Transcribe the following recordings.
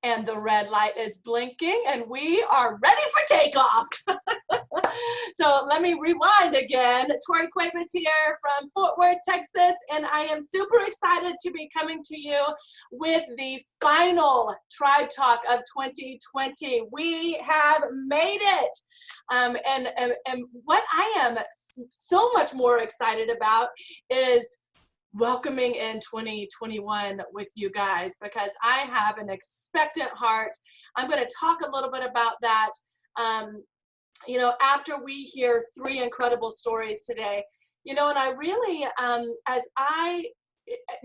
and the red light is blinking, and we are ready for takeoff. So let me rewind again. Tori Cuevas here from Fort Worth, Texas, and I am super excited to be coming to you with the final Tribe Talk of 2020. We have made it. And what I am so much more excited about is welcoming in 2021 with you guys, because I have an expectant heart. I'm going to talk a little bit about that. You know, after we hear 3 incredible stories today, you know, and I really,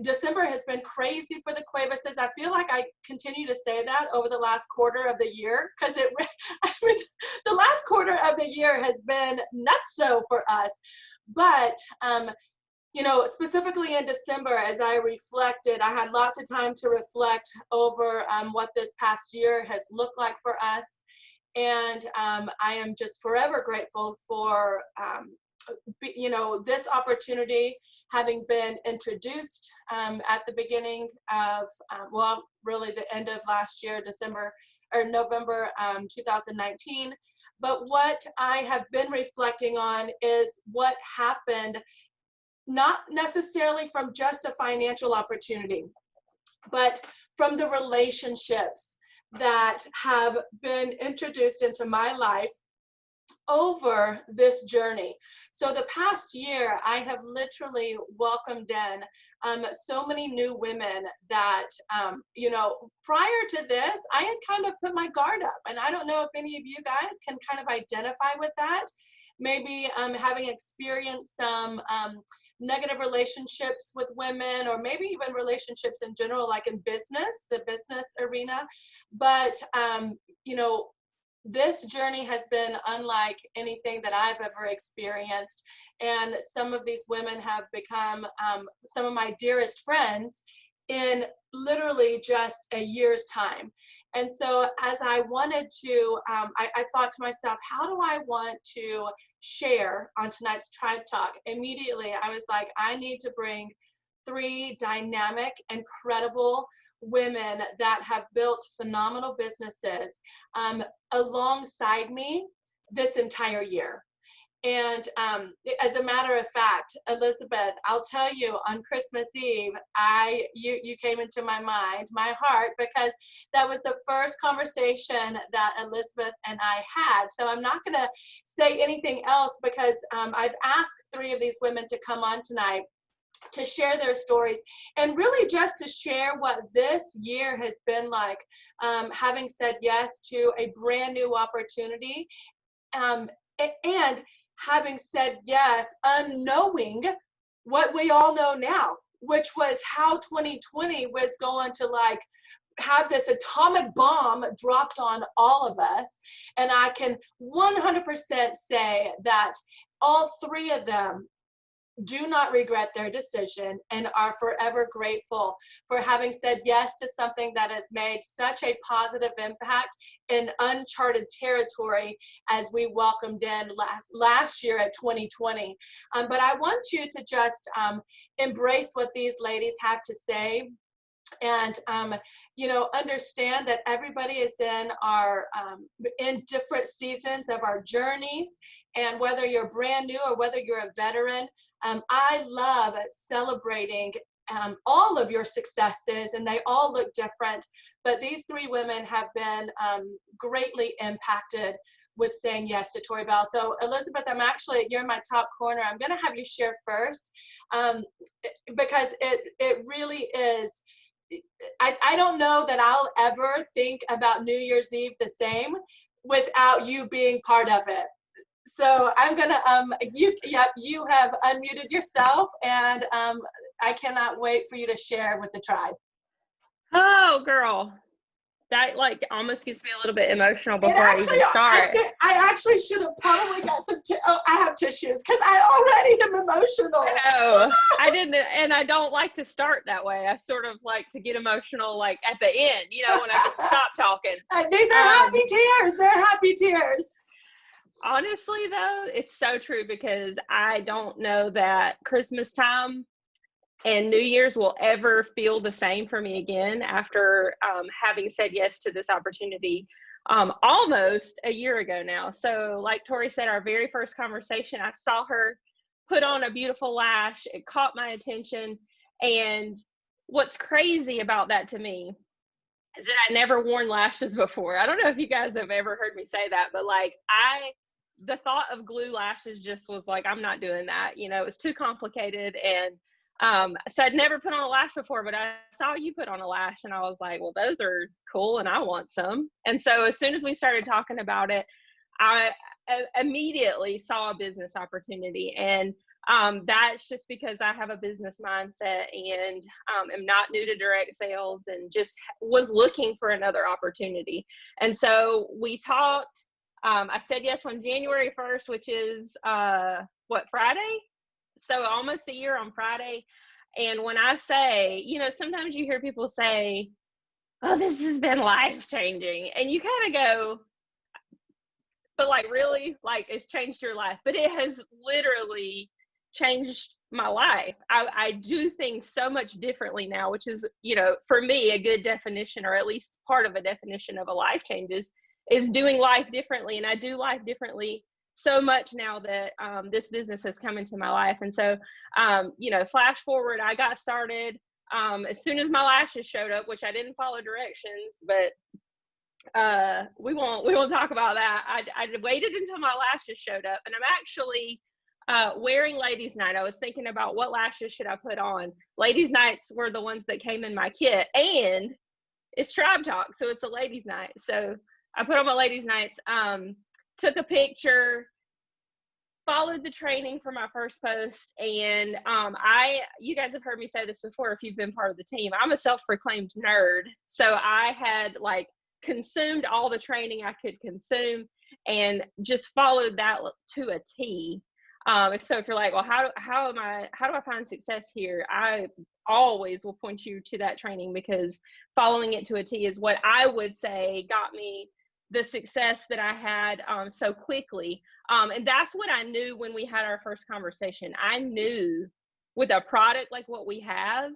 December has been crazy for the Cuevases. I feel like I continue to say that over the last quarter of the year, because the last quarter of the year has been nuts so for us. But, you know, specifically in December, as I reflected, I had lots of time to reflect over what this past year has looked like for us. And I am just forever grateful for, you know, this opportunity, having been introduced at the beginning of, well, really the end of last year, November 2019. But what I have been reflecting on is what happened, not necessarily from just a financial opportunity, but from the relationships that have been introduced into my life over this journey. So the past year, I have literally welcomed in so many new women that, you know, prior to this, I had kind of put my guard up. And I don't know if any of you guys can kind of identify with that. Maybe having experienced some negative relationships with women, or maybe even relationships in general, like in business, the business arena. But, you know, this journey has been unlike anything that I've ever experienced. And some of these women have become some of my dearest friends in literally just a year's time. And so as I wanted to, I thought to myself, how do I want to share on tonight's Tribe Talk? Immediately, I was like, I need to bring 3 dynamic, incredible women that have built phenomenal businesses alongside me this entire year. And as a matter of fact, Elizabeth, I'll tell you, on Christmas Eve, you came into my mind, my heart, because that was the first conversation that Elizabeth and I had. So I'm not going to say anything else, because I've asked 3 of these women to come on tonight to share their stories, and really just to share what this year has been like, having said yes to a brand new opportunity, and having said yes, unknowing what we all know now, which was how 2020 was going to like have this atomic bomb dropped on all of us. And I can 100% say that all 3 of them do not regret their decision and are forever grateful for having said yes to something that has made such a positive impact in uncharted territory as we welcomed in last year at 2020. But I want you to just embrace what these ladies have to say. And you know, understand that everybody is in different seasons of our journeys, and whether you're brand new or whether you're a veteran, I love celebrating all of your successes, and they all look different. But these 3 women have been greatly impacted with saying yes to Tori Bell. So Elizabeth, you're in my top corner. I'm going to have you share first, because it really is. I don't know that I'll ever think about New Year's Eve the same without you being part of it. So I'm gonna, you have unmuted yourself, and I cannot wait for you to share with the tribe. Oh, girl. That like almost gets me a little bit emotional before I even start. I actually should have probably got some, I have tissues, because I already am emotional. No, I didn't, and I don't like to start that way. I sort of like to get emotional like at the end, you know, when I get to stop talking. These are happy tears. They're happy tears. Honestly, though, it's so true, because I don't know that Christmas time And New Year's will ever feel the same for me again after having said yes to this opportunity almost a year ago now. So like Tori said, our very first conversation, I saw her put on a beautiful lash. It caught my attention. And what's crazy about that to me is that I never worn lashes before. I don't know if you guys have ever heard me say that, but like the thought of glue lashes just was like, I'm not doing that. You know, it was too complicated. And so I'd never put on a lash before, but I saw you put on a lash and I was like, well, those are cool and I want some. And so as soon as we started talking about it, I immediately saw a business opportunity. And that's just because I have a business mindset and am not new to direct sales and just was looking for another opportunity. And so we talked. I said yes on January 1st, which is Friday? So almost a year on Friday. And when I say, you know, sometimes you hear people say, oh, this has been life changing. And you kind of go, but like, really? Like, it's changed your life. But it has literally changed my life. I do things so much differently now, which is, you know, for me, a good definition, or at least part of a definition of a life changes, is doing life differently. And I do life differently so much now that this business has come into my life. And so, you know, flash forward, I got started as soon as my lashes showed up, which I didn't follow directions, but we won't talk about that. I waited until my lashes showed up, and I'm actually wearing ladies' night. I was thinking about what lashes should I put on. Ladies' nights were the ones that came in my kit, and it's Tribe Talk, so it's a ladies' night. So I put on my ladies' nights, took a picture, followed the training for my first post, and you guys have heard me say this before if you've been part of the team. I'm a self-proclaimed nerd, so I had like consumed all the training I could consume and just followed that to a T. So if you're like, well, how do I find success here? I always will point you to that training, because following it to a T is what I would say got me the success that I had so quickly. And that's what I knew when we had our first conversation. I knew with a product like what we have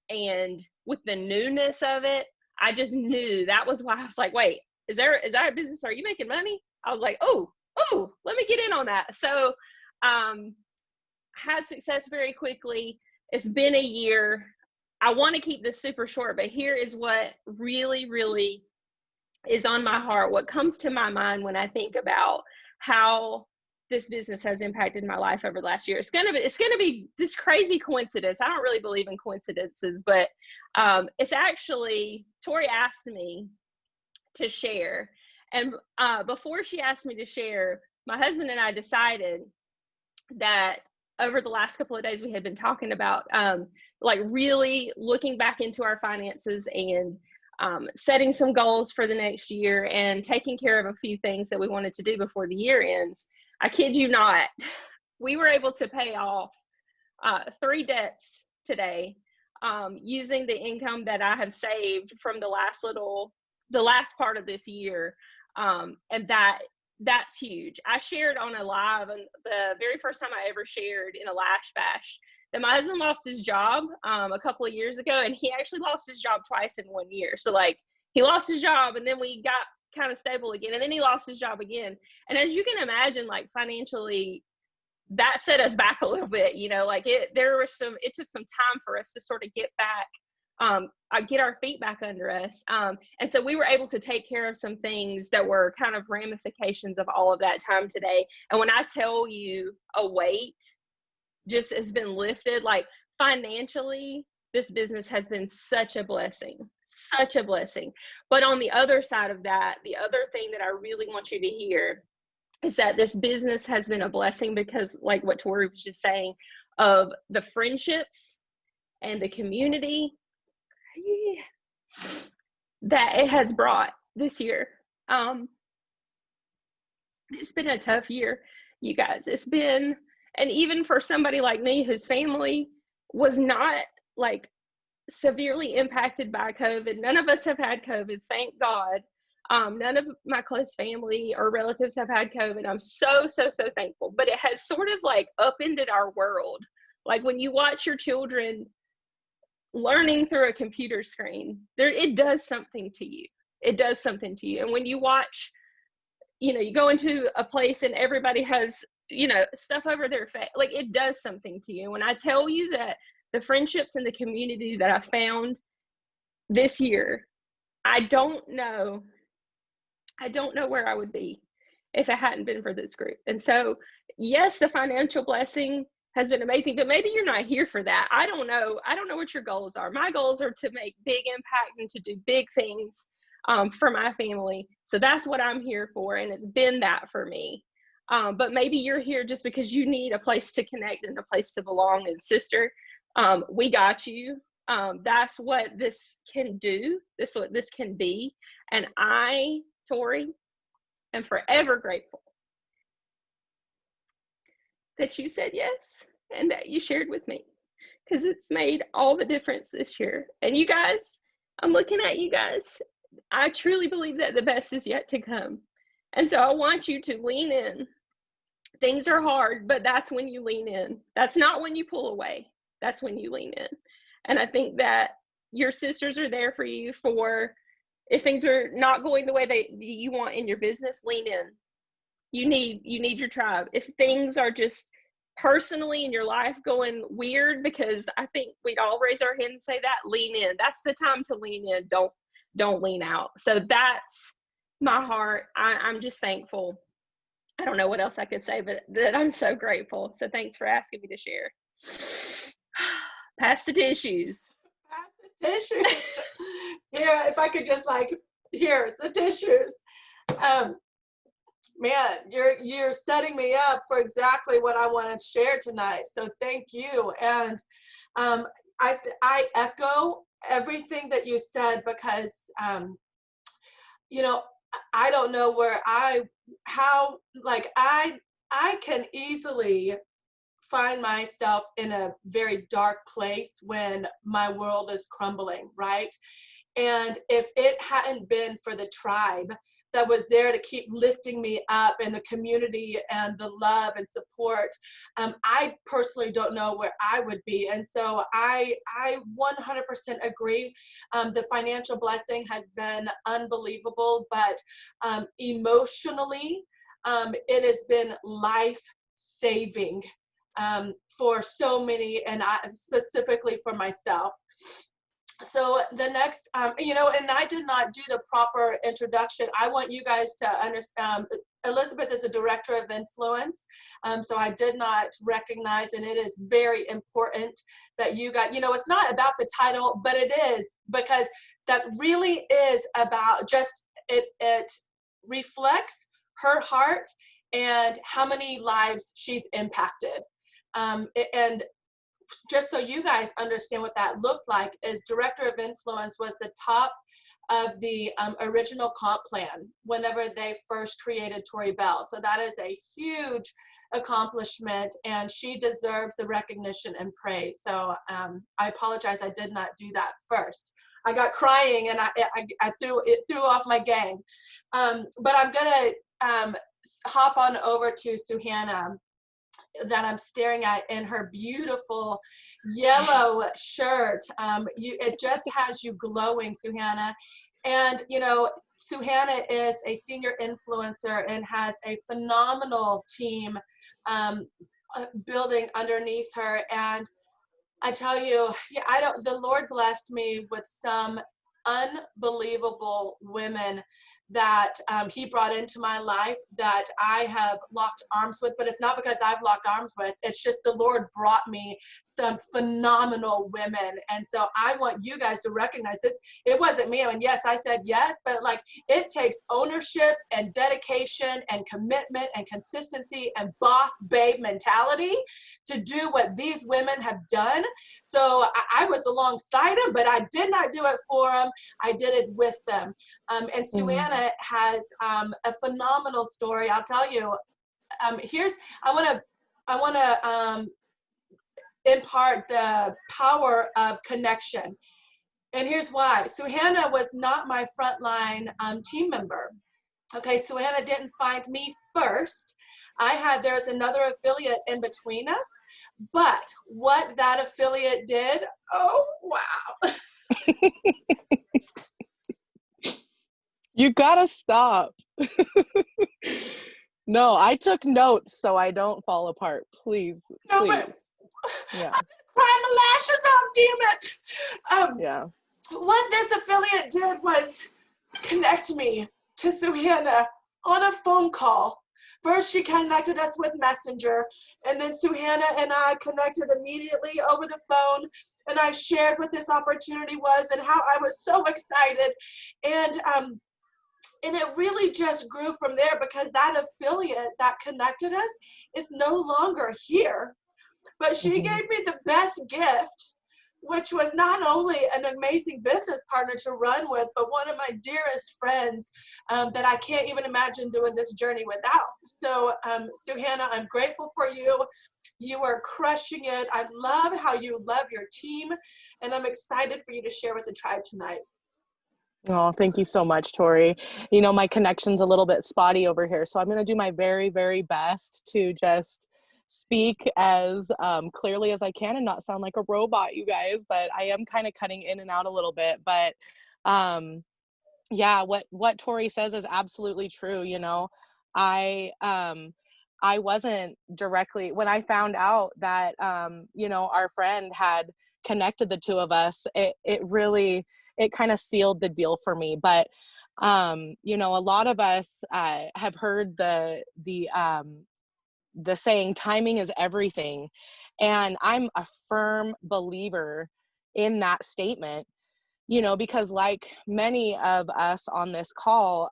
and with the newness of it, I just knew. That was why I was like, wait, is that a business? Are you making money? I was like, oh, let me get in on that. So had success very quickly. It's been a year. I want to keep this super short, but here is what really, really is on my heart, what comes to my mind when I think about how this business has impacted my life over the last year. It's gonna be this crazy coincidence. I don't really believe in coincidences, but it's actually, Tori asked me to share, and before she asked me to share, my husband and I decided that over the last couple of days we had been talking about like really looking back into our finances and setting some goals for the next year and taking care of a few things that we wanted to do before the year ends. I kid you not, we were able to pay off 3 debts today using the income that I have saved from the last part of this year. And that's huge. I shared on a live, and the very first time I ever shared in a Lash Bash, that my husband lost his job a couple of years ago, and he actually lost his job twice in 1 year. So like, he lost his job and then we got kind of stable again, and then he lost his job again. And as you can imagine, like financially, that set us back a little bit, you know, like it took some time for us to sort of get back, get our feet back under us. And so we were able to take care of some things that were kind of ramifications of all of that time today. And when I tell you a weight just has been lifted, like financially, this business has been such a blessing. But on the other side of that, the other thing that I really want you to hear is that this business has been a blessing because, like what Tori was just saying, of the friendships and the community that it has brought this year. It's been a tough year, you guys. It's been, and even for somebody like me whose family was not like severely impacted by COVID, none of us have had COVID, thank God. None of my close family or relatives have had COVID. I'm so thankful. But it has sort of like upended our world. Like when you watch your children learning through a computer screen, it does something to you. It does something to you. And when you watch, you go into a place and everybody has, stuff over their face, like it does something to you. When I tell you that the friendships and the community that I found this year, I don't know where I would be if it hadn't been for this group. And so, yes, the financial blessing has been amazing, but maybe you're not here for that. I don't know what your goals are. My goals are to make big impact and to do big things for my family. So that's what I'm here for. And it's been that for me. But maybe you're here just because you need a place to connect and a place to belong. And sister, we got you. That's what this can do. This is what this can be. And I, Tori, am forever grateful that you said yes and that you shared with me, because it's made all the difference this year. And you guys, I'm looking at you guys. I truly believe that the best is yet to come. And so I want you to lean in. Things are hard, but that's when you lean in. That's not when you pull away. That's when you lean in. And I think that your sisters are there for you for, if things are not going the way that you want in your business, lean in. You need your tribe. If things are just personally in your life going weird, because I think we'd all raise our hand and say that, lean in. That's the time to lean in. Don't lean out. So that's my heart. I'm just thankful. I don't know what else I could say, but that I'm so grateful. So thanks for asking me to share. Pass the tissues. Pass the tissues. Here, if I could just here's the tissues. Man, you're setting me up for exactly what I want to share tonight. So thank you. And I echo everything that you said, because I don't know where I can easily find myself in a very dark place when my world is crumbling, right? And if it hadn't been for the tribe that was there to keep lifting me up, and the community and the love and support, I personally don't know where I would be. And so I 100% agree. The financial blessing has been unbelievable, but emotionally, it has been life-saving for so many, and specifically for myself. So the next, and I did not do the proper introduction. I want you guys to understand, Elizabeth is a director of influence. So I did not recognize, and it is very important that you guys, it's not about the title, but it is, because that really is about just, it reflects her heart and how many lives she's impacted. And just so you guys understand what that looked like, is Director of Influence was the top of the original comp plan whenever they first created Tori Bell. So that is a huge accomplishment, and she deserves the recognition and praise. So I apologize, I did not do that first. I got crying and I threw off my gang. But I'm gonna hop on over to Suhana, that I'm staring at in her beautiful yellow shirt. It just has you glowing, Suhana. And Suhana is a senior influencer and has a phenomenal team building underneath her. And I tell you, the Lord blessed me with some unbelievable women that he brought into my life that I have locked arms with. But it's not because I've locked arms with, it's just the Lord brought me some phenomenal women. And so I want you guys to recognize it. It wasn't me. I mean, yes, I said yes, but it takes ownership and dedication and commitment and consistency and boss babe mentality to do what these women have done. So I was alongside them, but I did not do it for them. I did it with them. And Suhana has a phenomenal story. I'll tell you. I want to impart the power of connection, and here's why. Suhana was not my frontline team member. Okay, so Hannah didn't find me first. There's another affiliate in between us, but what that affiliate did, oh, wow. You gotta stop. No, I took notes so I don't fall apart. Please, No, please. but Yeah. cry my lashes off, damn it. Yeah. What this affiliate did was connect me to Suhana on a phone call. First, she connected us with Messenger, and then Suhana and I connected immediately over the phone, and I shared what this opportunity was and how I was so excited. And it really just grew from there, because that affiliate that connected us is no longer here. But she gave me the best gift, which was not only an amazing business partner to run with, but one of my dearest friends that I can't even imagine doing this journey without. So, Suhana, I'm grateful for you. You are crushing it. I love how you love your team, and I'm excited for you to share with the tribe tonight. Oh, thank you so much, Tori. You know, my connection's a little bit spotty over here, so I'm going to do my very, very best to just speak as clearly as I can and not sound like a robot, you guys, but I am kind of cutting in and out a little bit. But yeah, what Tori says is absolutely true. You know, I wasn't directly, when I found out that you know, our friend had connected the two of us, it really, it kind of sealed the deal for me. But you know, a lot of us have heard the saying, timing is everything, and I'm a firm believer in that statement. You know, because like many of us on this call,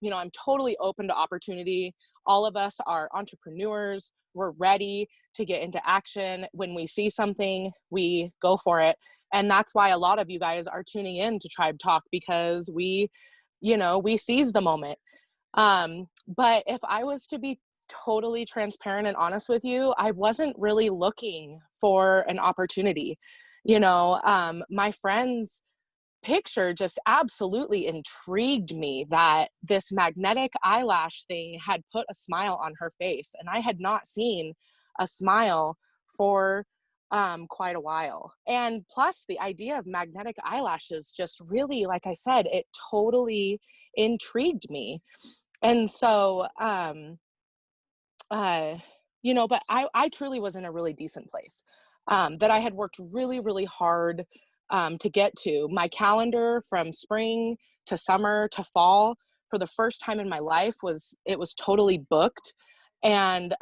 you know, I'm totally open to opportunity. All of us are entrepreneurs. We're ready to get into action. When we see something, we go for it. And that's why a lot of you guys are tuning in to Tribe Talk, because we, you know, we seize the moment. But if I was to be totally transparent and honest with you, I wasn't really looking for an opportunity. You know, my friends' picture just absolutely intrigued me, that this magnetic eyelash thing had put a smile on her face, and I had not seen a smile for quite a while. And plus, the idea of magnetic eyelashes just really, like I said, it totally intrigued me. And so you know, but I truly was in a really decent place, that I had worked really, really hard to get to. My calendar from spring to summer to fall, for the first time in my life, was totally booked. And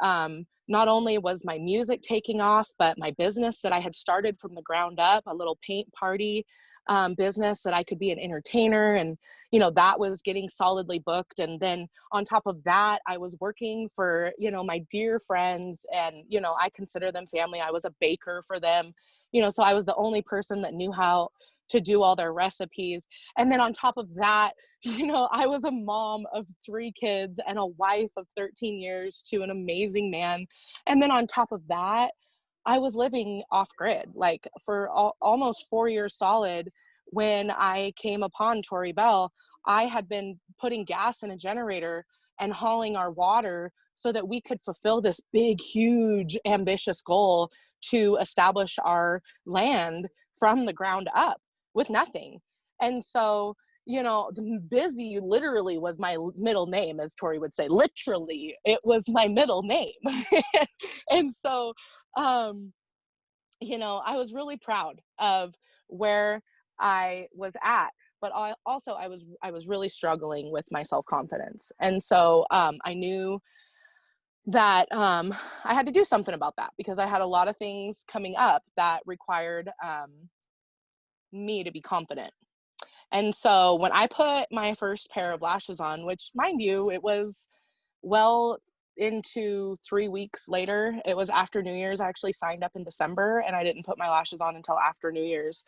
not only was my music taking off, but my business that I had started from the ground up, a little paint party business that I could be an entertainer, and you know, that was getting solidly booked. And then on top of that, I was working for, you know, my dear friends, and you know, I consider them family. I was a baker for them, you know, so I was the only person that knew how to do all their recipes. And then on top of that, you know, I was a mom of 3 kids and a wife of 13 years to an amazing man. And then on top of that, I was living off grid, like for almost 4 years solid. When I came upon Tori Bell, I had been putting gas in a generator and hauling our water so that we could fulfill this big, huge, ambitious goal to establish our land from the ground up with nothing. And so, you know, busy literally was my middle name, as Tori would say. Literally, it was my middle name. And so, you know, I was really proud of where I was at, but I was really struggling with my self-confidence. And so I knew that I had to do something about that, because I had a lot of things coming up that required me to be confident. And so when I put my first pair of lashes on, which mind you, it was well into 3 weeks later, it was after New Year's. I actually signed up in December, and I didn't put my lashes on until after New Year's.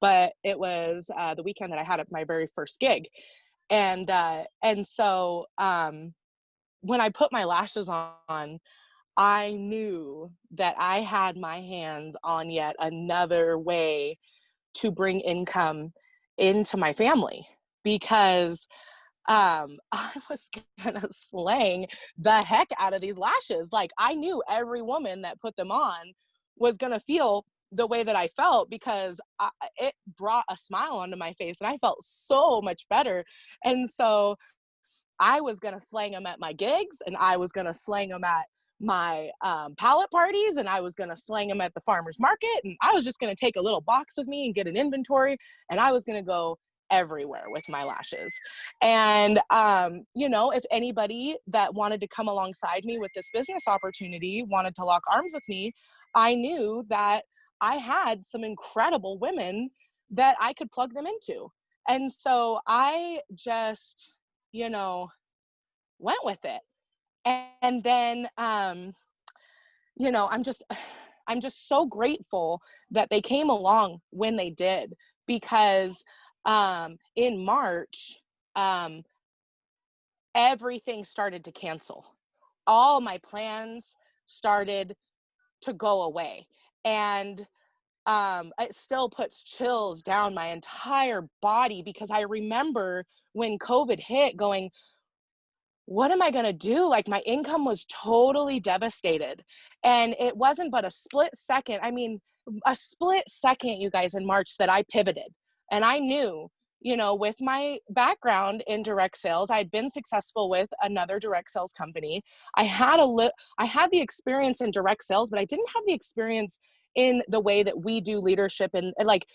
But it was the weekend that I had my very first gig. And so when I put my lashes on, I knew that I had my hands on yet another way to bring income into my family, because I was gonna slang the heck out of these lashes. Like, I knew every woman that put them on was gonna feel the way that I felt, because it brought a smile onto my face and I felt so much better. And so I was gonna slang them at my gigs, and I was gonna slang them at my pallet parties, and I was gonna slang them at the farmer's market, and I was just gonna take a little box with me and get an inventory, and I was gonna go everywhere with my lashes. And you know, if anybody that wanted to come alongside me with this business opportunity wanted to lock arms with me, I knew that I had some incredible women that I could plug them into. And so I just, you know, went with it. And then, you know, I'm just so grateful that they came along when they did, because in March, um, everything started to cancel. All my plans started to go away. And it still puts chills down my entire body, because I remember when COVID hit going, what am I going to do? Like, my income was totally devastated. And it wasn't but a split second. I mean, a split second, you guys, in March, that I pivoted. And I knew, you know, with my background in direct sales, I'd been successful with another direct sales company. I had the experience in direct sales, but I didn't have the experience in the way that we do leadership, and like,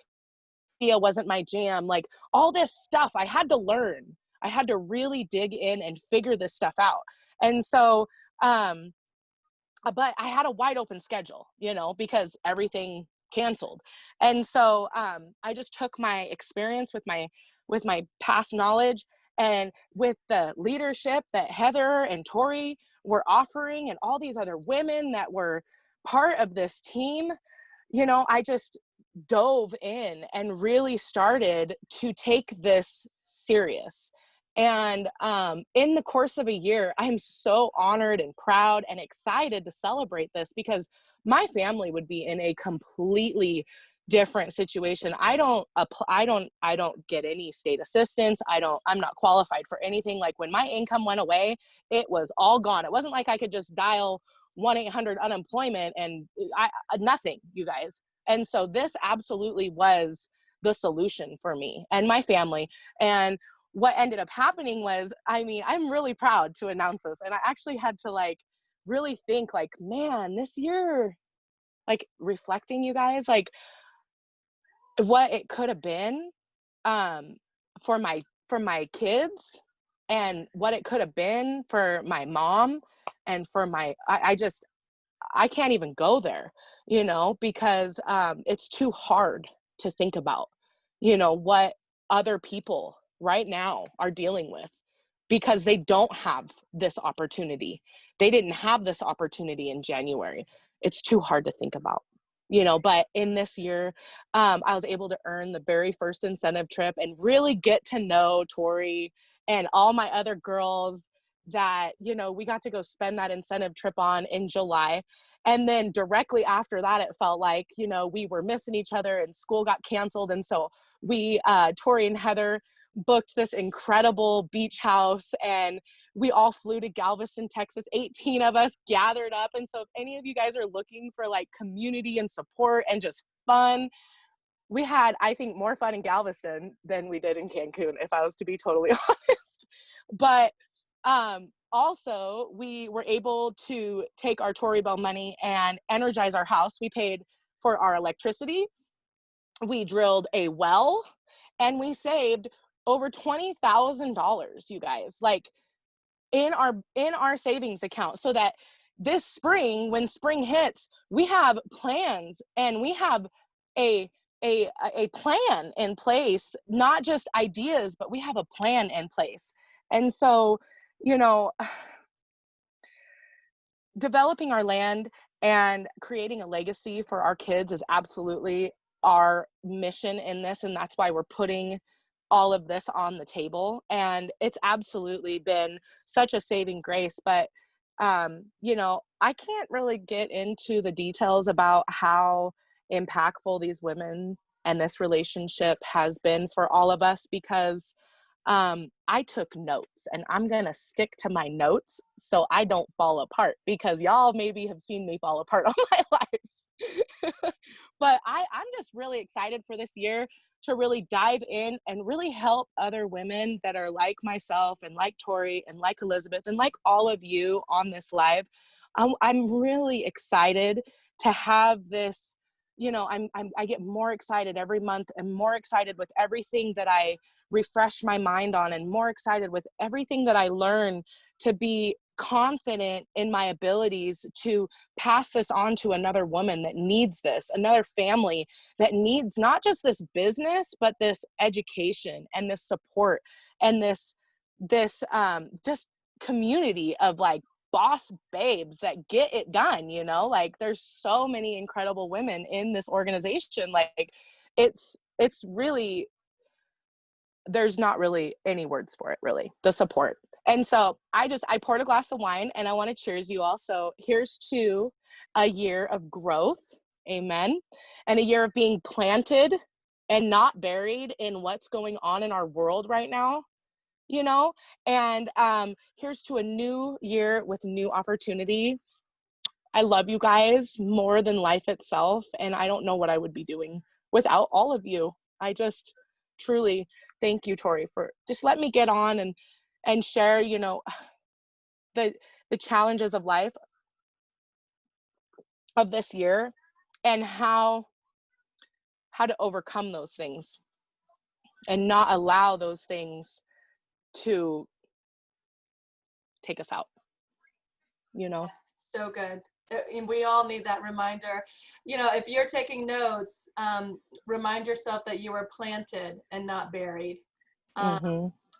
media wasn't my jam. Like, all this stuff I had to learn. I had to really dig in and figure this stuff out. And so, but I had a wide open schedule, you know, because everything canceled. And so I just took my experience with my past knowledge, and with the leadership that Heather and Tori were offering, and all these other women that were part of this team, you know, I just dove in and really started to take this serious. And in the course of a year, I'm so honored and proud and excited to celebrate this, because my family would be in a completely different situation. I don't get any state assistance. I'm not qualified for anything. Like, when my income went away, it was all gone. It wasn't like I could just dial 1-800 unemployment and nothing, you guys. And so this absolutely was the solution for me and my family. And what ended up happening was, I mean, I'm really proud to announce this. And I actually had to like really think, like, man, this year, like, reflecting, you guys, like, what it could have been um, for my kids, and what it could have been for my mom, and for I can't even go there, you know, because it's too hard to think about, you know, what other people right now are dealing with, because they don't have this opportunity. They didn't have this opportunity in January. It's too hard to think about, you know. But in this year, I was able to earn the very first incentive trip and really get to know Tori and all my other girls that, you know, we got to go spend that incentive trip on in July. And then directly after that, it felt like, you know, we were missing each other and school got canceled. And so we, Tori and Heather, booked this incredible beach house, and we all flew to Galveston, Texas. 18 of us gathered up. And so if any of you guys are looking for like community and support and just fun, we had, I think, more fun in Galveston than we did in Cancun, if I was to be totally honest. But also, we were able to take our Tory Bell money and energize our house. We paid for our electricity. We drilled a well, and we saved over $20,000, you guys, like, in our savings account, so that this spring, when spring hits, we have plans, and we have a a plan in place, not just ideas, but we have a plan in place. And so, you know, developing our land and creating a legacy for our kids is absolutely our mission in this, and that's why we're putting all of this on the table. And it's absolutely been such a saving grace. But you know, I can't really get into the details about how impactful these women and this relationship has been for all of us, because I took notes, and I'm going to stick to my notes so I don't fall apart, because y'all maybe have seen me fall apart all my life. But I'm just really excited for this year to really dive in and really help other women that are like myself and like Tori and like Elizabeth and like all of you on this live. I'm really excited to have this, you know, I get more excited every month and more excited with everything that I refresh my mind on, and more excited with everything that I learn, to be confident in my abilities to pass this on to another woman that needs this, another family that needs not just this business, but this education and this support and this just community of like boss babes that get it done, you know? Like, there's so many incredible women in this organization. Like, it's really, there's not really any words for it, really, the support. And so I poured a glass of wine, and I want to cheers you all. So here's to a year of growth, amen, and a year of being planted and not buried in what's going on in our world right now, you know. And here's to a new year with new opportunity. I love you guys more than life itself, and I don't know what I would be doing without all of you. I just truly thank you, Tori, for just let me get on and share, you know, the challenges of life of this year, and how to overcome those things and not allow those things to take us out, you know. So good. And we all need that reminder. You know, if you're taking notes, remind yourself that you were planted and not buried.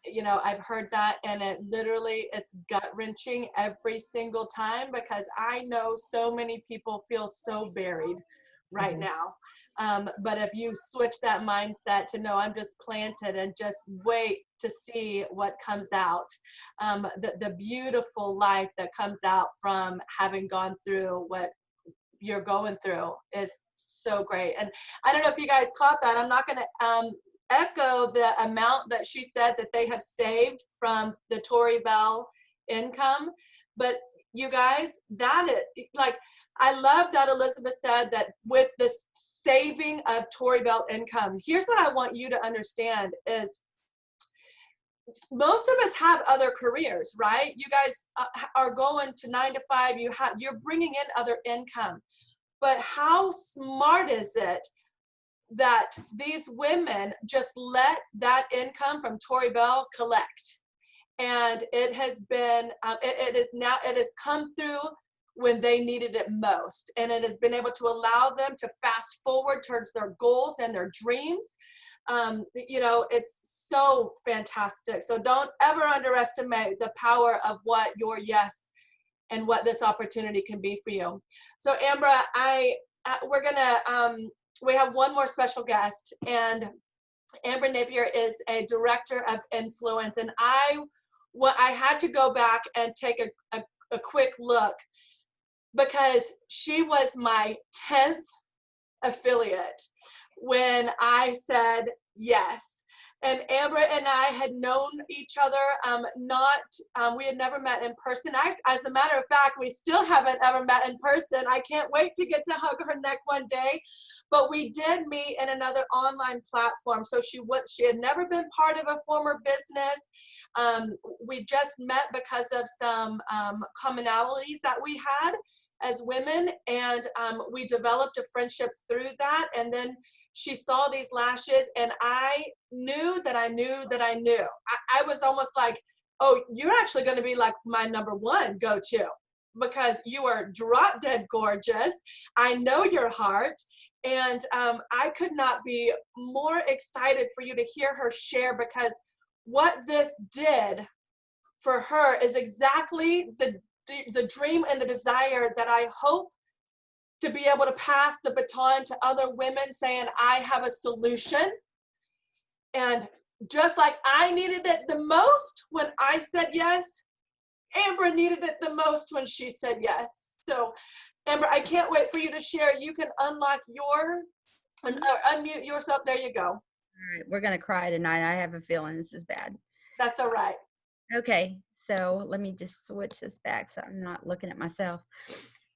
You know, I've heard that, and it's gut wrenching every single time, because I know so many people feel so buried right now. But if you switch that mindset to, no, I'm just planted, and just wait to see what comes out, the beautiful life that comes out from having gone through what you're going through is so great. And I don't know if you guys caught that. I'm not going to echo the amount that she said that they have saved from the Tori Bell income, but you guys, I love that Elizabeth said that with this saving of Tori Bell income, here's what I want you to understand is, most of us have other careers, right? You guys are going to 9 to 5, you're bringing in other income, but how smart is it that these women just let that income from Tori Bell collect? And it has been, it has come through when they needed it most. And it has been able to allow them to fast forward towards their goals and their dreams. You know, it's so fantastic. So don't ever underestimate the power of what your yes and what this opportunity can be for you. So Ambra, we have one more special guest, and Ambra Napier is a director of influence. And I had to go back and take a quick look, because she was my 10th affiliate when I said yes. And Ambra and I had known each other, we had never met in person. As a matter of fact, we still haven't ever met in person. I can't wait to get to hug her neck one day. But we did meet in another online platform. So she had never been part of a former business. We just met because of some commonalities that we had as women, and we developed a friendship through that. And then she saw these lashes, and I knew that I knew that I knew. I was almost like, oh, you're actually going to be like my number one go-to, because you are drop dead gorgeous. I know your heart. And I could not be more excited for you to hear her share, because what this did for her is exactly the dream and the desire that I hope to be able to pass the baton to other women, saying, I have a solution. And just like I needed it the most when I said yes, Ambra needed it the most when she said yes. So Ambra, I can't wait for you to share. You can unlock unmute yourself. There you go. All right, we're going to cry tonight. I have a feeling this is bad. That's all right. Okay, so let me just switch this back so I'm not looking at myself.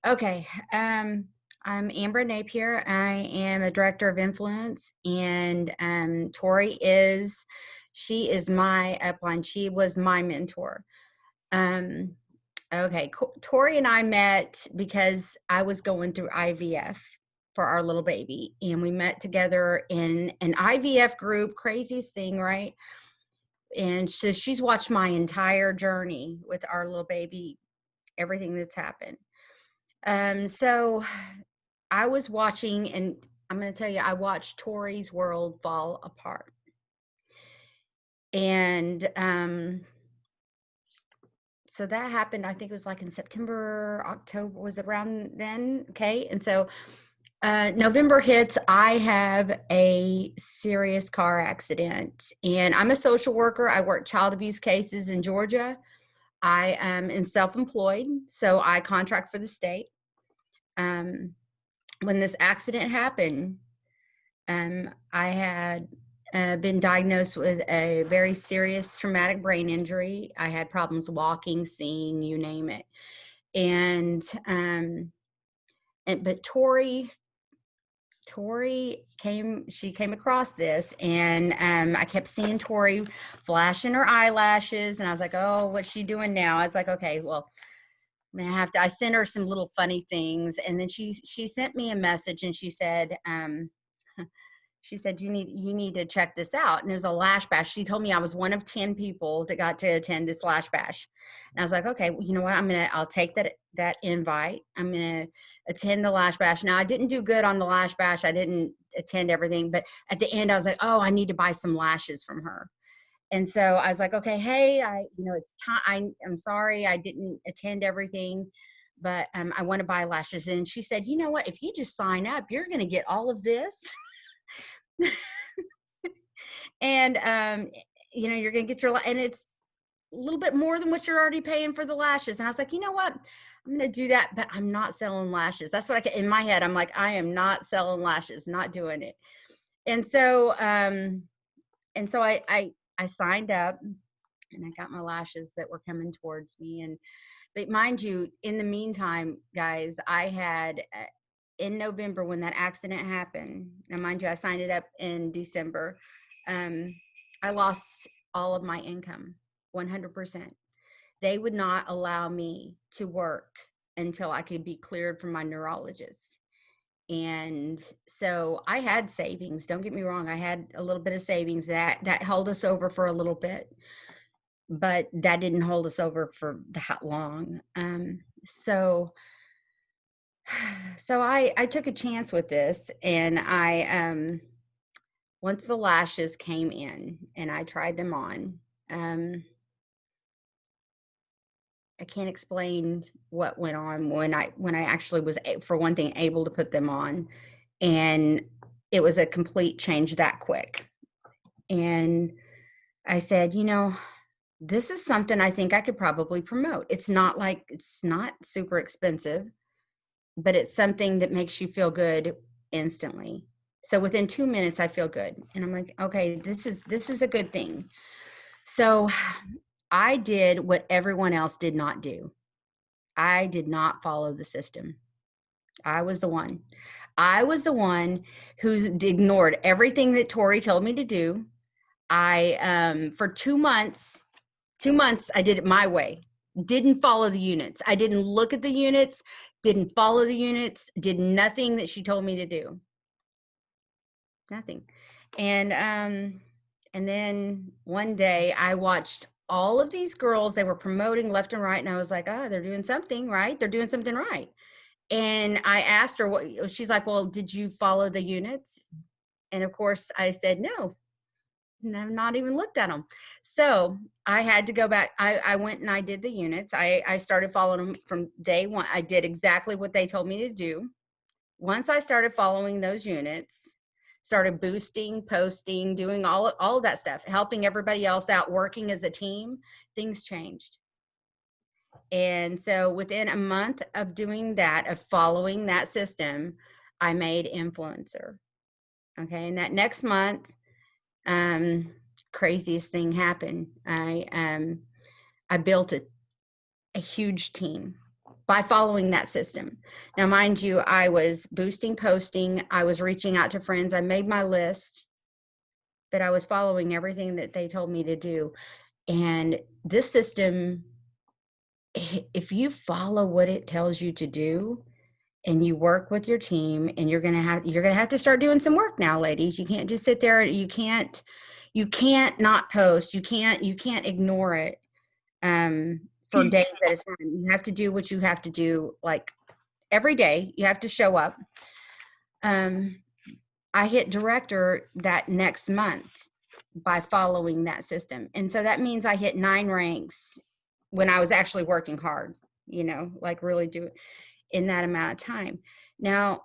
Okay, I'm Amber Napier. I am a director of influence, and Tori she is my upline. She was my mentor. Okay, Tori and I met because I was going through IVF for our little baby, and we met together in an IVF group. Craziest thing, right? And so she's watched my entire journey with our little baby, everything that's happened. So I was watching, and I'm going to tell you, I watched Tori's world fall apart. And so that happened, I think it was like in September, October, was around then. Okay. And so November hits, I have a serious car accident, and I'm a social worker. I work child abuse cases in Georgia. I am self-employed, so I contract for the state. When this accident happened, I had been diagnosed with a very serious traumatic brain injury. I had problems walking, seeing, you name it. But Tori came across this, and I kept seeing Tori flashing her eyelashes, and I was like, oh, what's she doing now? I was like, okay, well, I'm gonna have to. I sent her some little funny things, and then she sent me a message, and she said, you need to check this out. And it was a lash bash. She told me I was one of 10 people that got to attend this lash bash. And I was like, okay, well, you know what? I'll take that invite. I'm going to attend the lash bash. Now, I didn't do good on the lash bash. I didn't attend everything, but at the end I was like, oh, I need to buy some lashes from her. And so I was like, okay, hey, it's time. I'm sorry I didn't attend everything, but I want to buy lashes. And she said, you know what? If you just sign up, you're going to get all of this. And you're gonna get and it's a little bit more than what you're already paying for the lashes. And I was like, you know what, I'm gonna do that, but I'm not selling lashes. That's what in my head, I'm like, I am not selling lashes, not doing it. And so I signed up, and I got my lashes that were coming towards me. But mind you, in the meantime, guys, I had in November, when that accident happened, and mind you, I signed it up in December, I lost all of my income, 100%. They would not allow me to work until I could be cleared from my neurologist. And so I had savings. Don't get me wrong. I had a little bit of savings that held us over for a little bit, but that didn't hold us over for that long. So I took a chance with this, and I once the lashes came in and I tried them on, I can't explain what went on when I actually was, for one thing, able to put them on, and it was a complete change that quick. And I said, this is something I think I could probably promote. It's not super expensive, but it's something that makes you feel good instantly. So within 2 minutes, I feel good. And I'm like, okay, this is a good thing. So I did what everyone else did not do. I did not follow the system. I was the one who ignored everything that Tori told me to do. I, for 2 months, I did it my way. Didn't follow the units. I didn't look at the units, didn't follow the units, did nothing that she told me to do. Nothing. And then one day I watched all of these girls, they were promoting left and right, and I was like, oh, they're doing something right. They're doing something right. And I asked her, what, she's like, well, did you follow the units? And of course I said, no, and I've not even looked at them. So I had to go back. I went and I did the units. I started following them from day one. I did exactly what they told me to do. Once I started following those units, started boosting, posting, doing all of that stuff, helping everybody else out, working as a team, things changed. And so within a month of doing that, of following that system, I made influencer. Okay. And that next month, craziest thing happen. I built a huge team by following that system. Now, mind you, I was boosting, posting, I was reaching out to friends, I made my list, but I was following everything that they told me to do. And this system, if you follow what it tells you to do and you work with your team, and you're gonna have to start doing some work now, ladies. You can't just sit there. You can't not post. You can't ignore it for days at a time. You have to do what you have to do, like every day. You have to show up. I hit director that next month by following that system. And so that means I hit 9 ranks when I was actually working hard, like really do it in that amount of time. Now,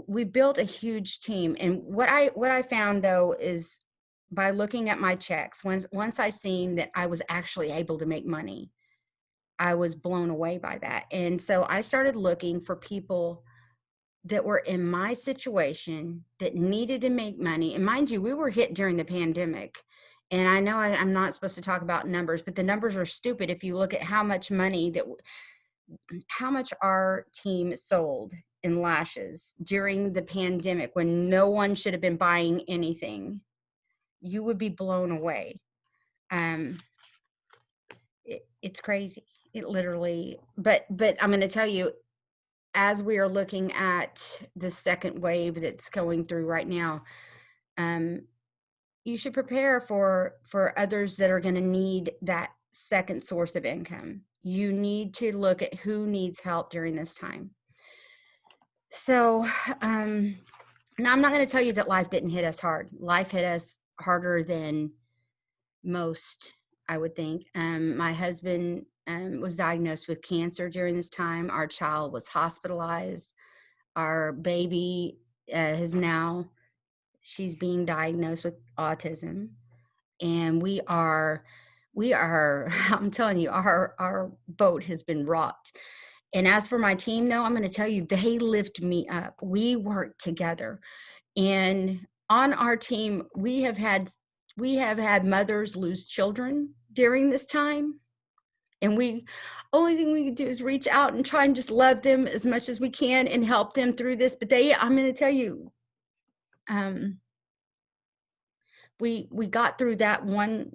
we built a huge team. And what I found though is by looking at my checks, once I seen that I was actually able to make money, I was blown away by that. And so I started looking for people that were in my situation that needed to make money. And mind you, we were hit during the pandemic. And I know I'm not supposed to talk about numbers, but the numbers are stupid if you look at how much money how much our team sold in lashes during the pandemic when no one should have been buying anything. You would be blown away. It's crazy. It literally, but I'm going to tell you, as we are looking at the second wave that's going through right now, you should prepare for others that are going to need that second source of income. You need to look at who needs help during this time. So now I'm not going to tell you that life didn't hit us hard. Life hit us harder than most, I would think. My husband was diagnosed with cancer during this time. Our child was hospitalized. Our baby she's being diagnosed with autism. And we are, I'm telling you, our boat has been rocked. And as for my team, though, I'm going to tell you, they lift me up. We work together. And on our team, we have had mothers lose children during this time. And only thing we can do is reach out and try and just love them as much as we can and help them through this. But I'm going to tell you, we got through that one,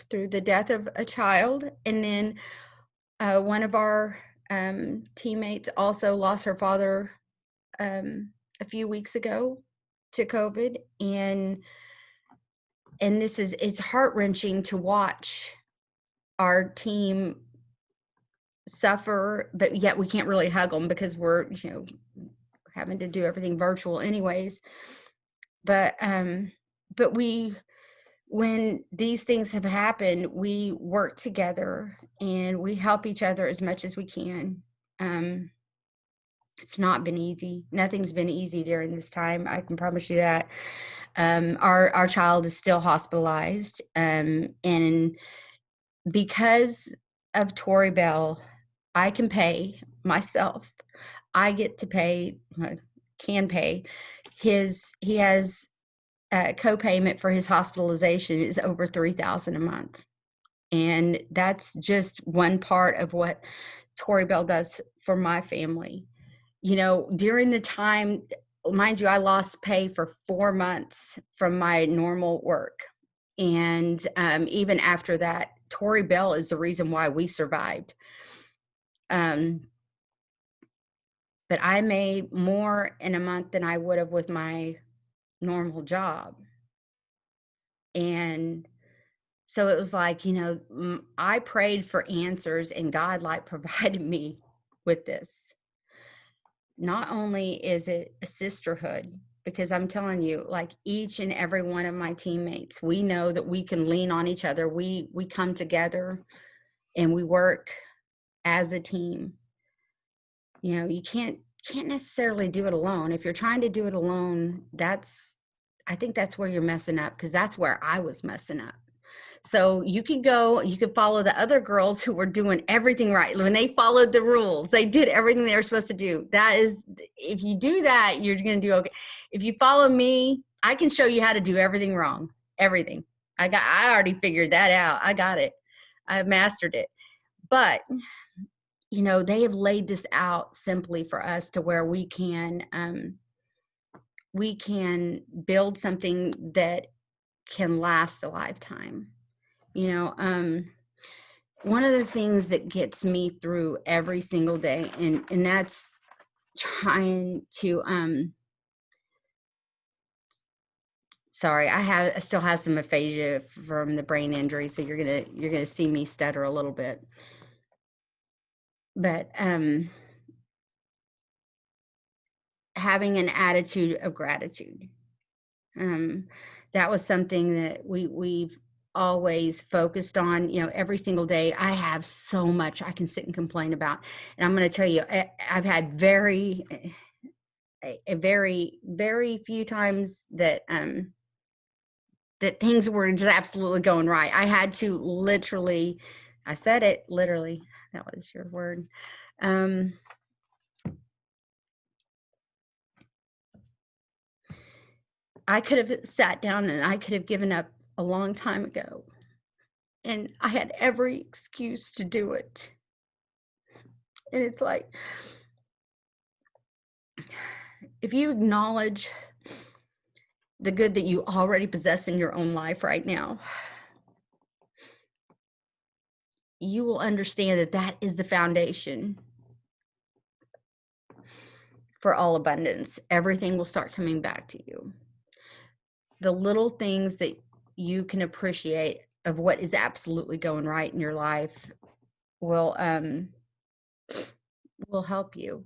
through the death of a child. And then one of our teammates also lost her father a few weeks ago to COVID. And it's heart-wrenching to watch our team suffer, but yet we can't really hug them because we're, having to do everything virtual anyways. But when these things have happened, we work together and we help each other as much as we can. It's not been easy. Nothing's been easy during this time. I can promise you that. Our child is still hospitalized. And because of Tori Bell, I can pay myself. I get to pay, he has co-payment for his hospitalization is over $3,000 a month. And that's just one part of what Tori Bell does for my family. During the time, mind you, I lost pay for 4 months from my normal work. And even after that, Tori Bell is the reason why we survived. But I made more in a month than I would have with my normal job. And so it was like, I prayed for answers and God provided me with this. Not only is it a sisterhood, because I'm telling you, each and every one of my teammates, we know that we can lean on each other. We come together and we work as a team. You can't necessarily do it alone. If you're trying to do it alone, I think that's where you're messing up, because that's where I was messing up. So you could follow the other girls who were doing everything right. When they followed the rules, they did everything they were supposed to do. If you do that, you're going to do okay. If you follow me, I can show you how to do everything wrong, everything. I already figured that out. I got it. I've mastered it. But, you know, they have laid this out simply for us to where we can build something that can last a lifetime. You know, one of the things that gets me through every single day, and that's trying to sorry, I still have some aphasia from the brain injury, so you're gonna see me stutter a little bit. But having an attitude of gratitude. That was something that we've always focused on, you know, every single day. I have so much I can sit and complain about. And I'm going to tell you, I've had a very few times that that things were just absolutely going right. I had to literally, I said it literally, that was your word. I could have sat down and I could have given up a long time ago. And I had every excuse to do it. And it's like, if you acknowledge the good that you already possess in your own life right now, you will understand that that is the foundation for all abundance. Everything will start coming back to you. The little things that you can appreciate of what is absolutely going right in your life will help you.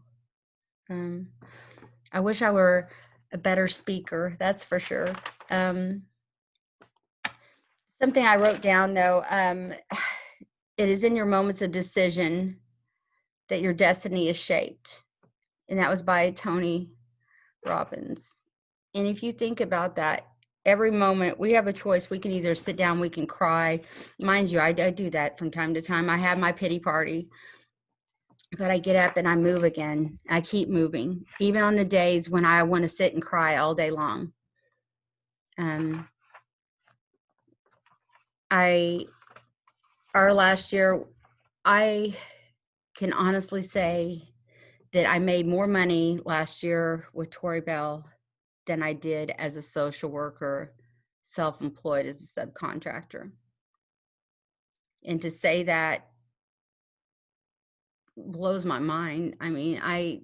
I wish I were a better speaker, that's for sure. Something I wrote down though, it is in your moments of decision that your destiny is shaped. And that was by Tony Robbins. And if you think about that, every moment we have a choice. We can either sit down, we can cry. Mind you, I do that from time to time. I have my pity party, but I get up and I move again. I keep moving, even on the days when I want to sit and cry all day long. Our last year, I can honestly say that I made more money last year with Tori Bell than I did as a social worker, self-employed as a subcontractor. And to say that blows my mind. I mean, I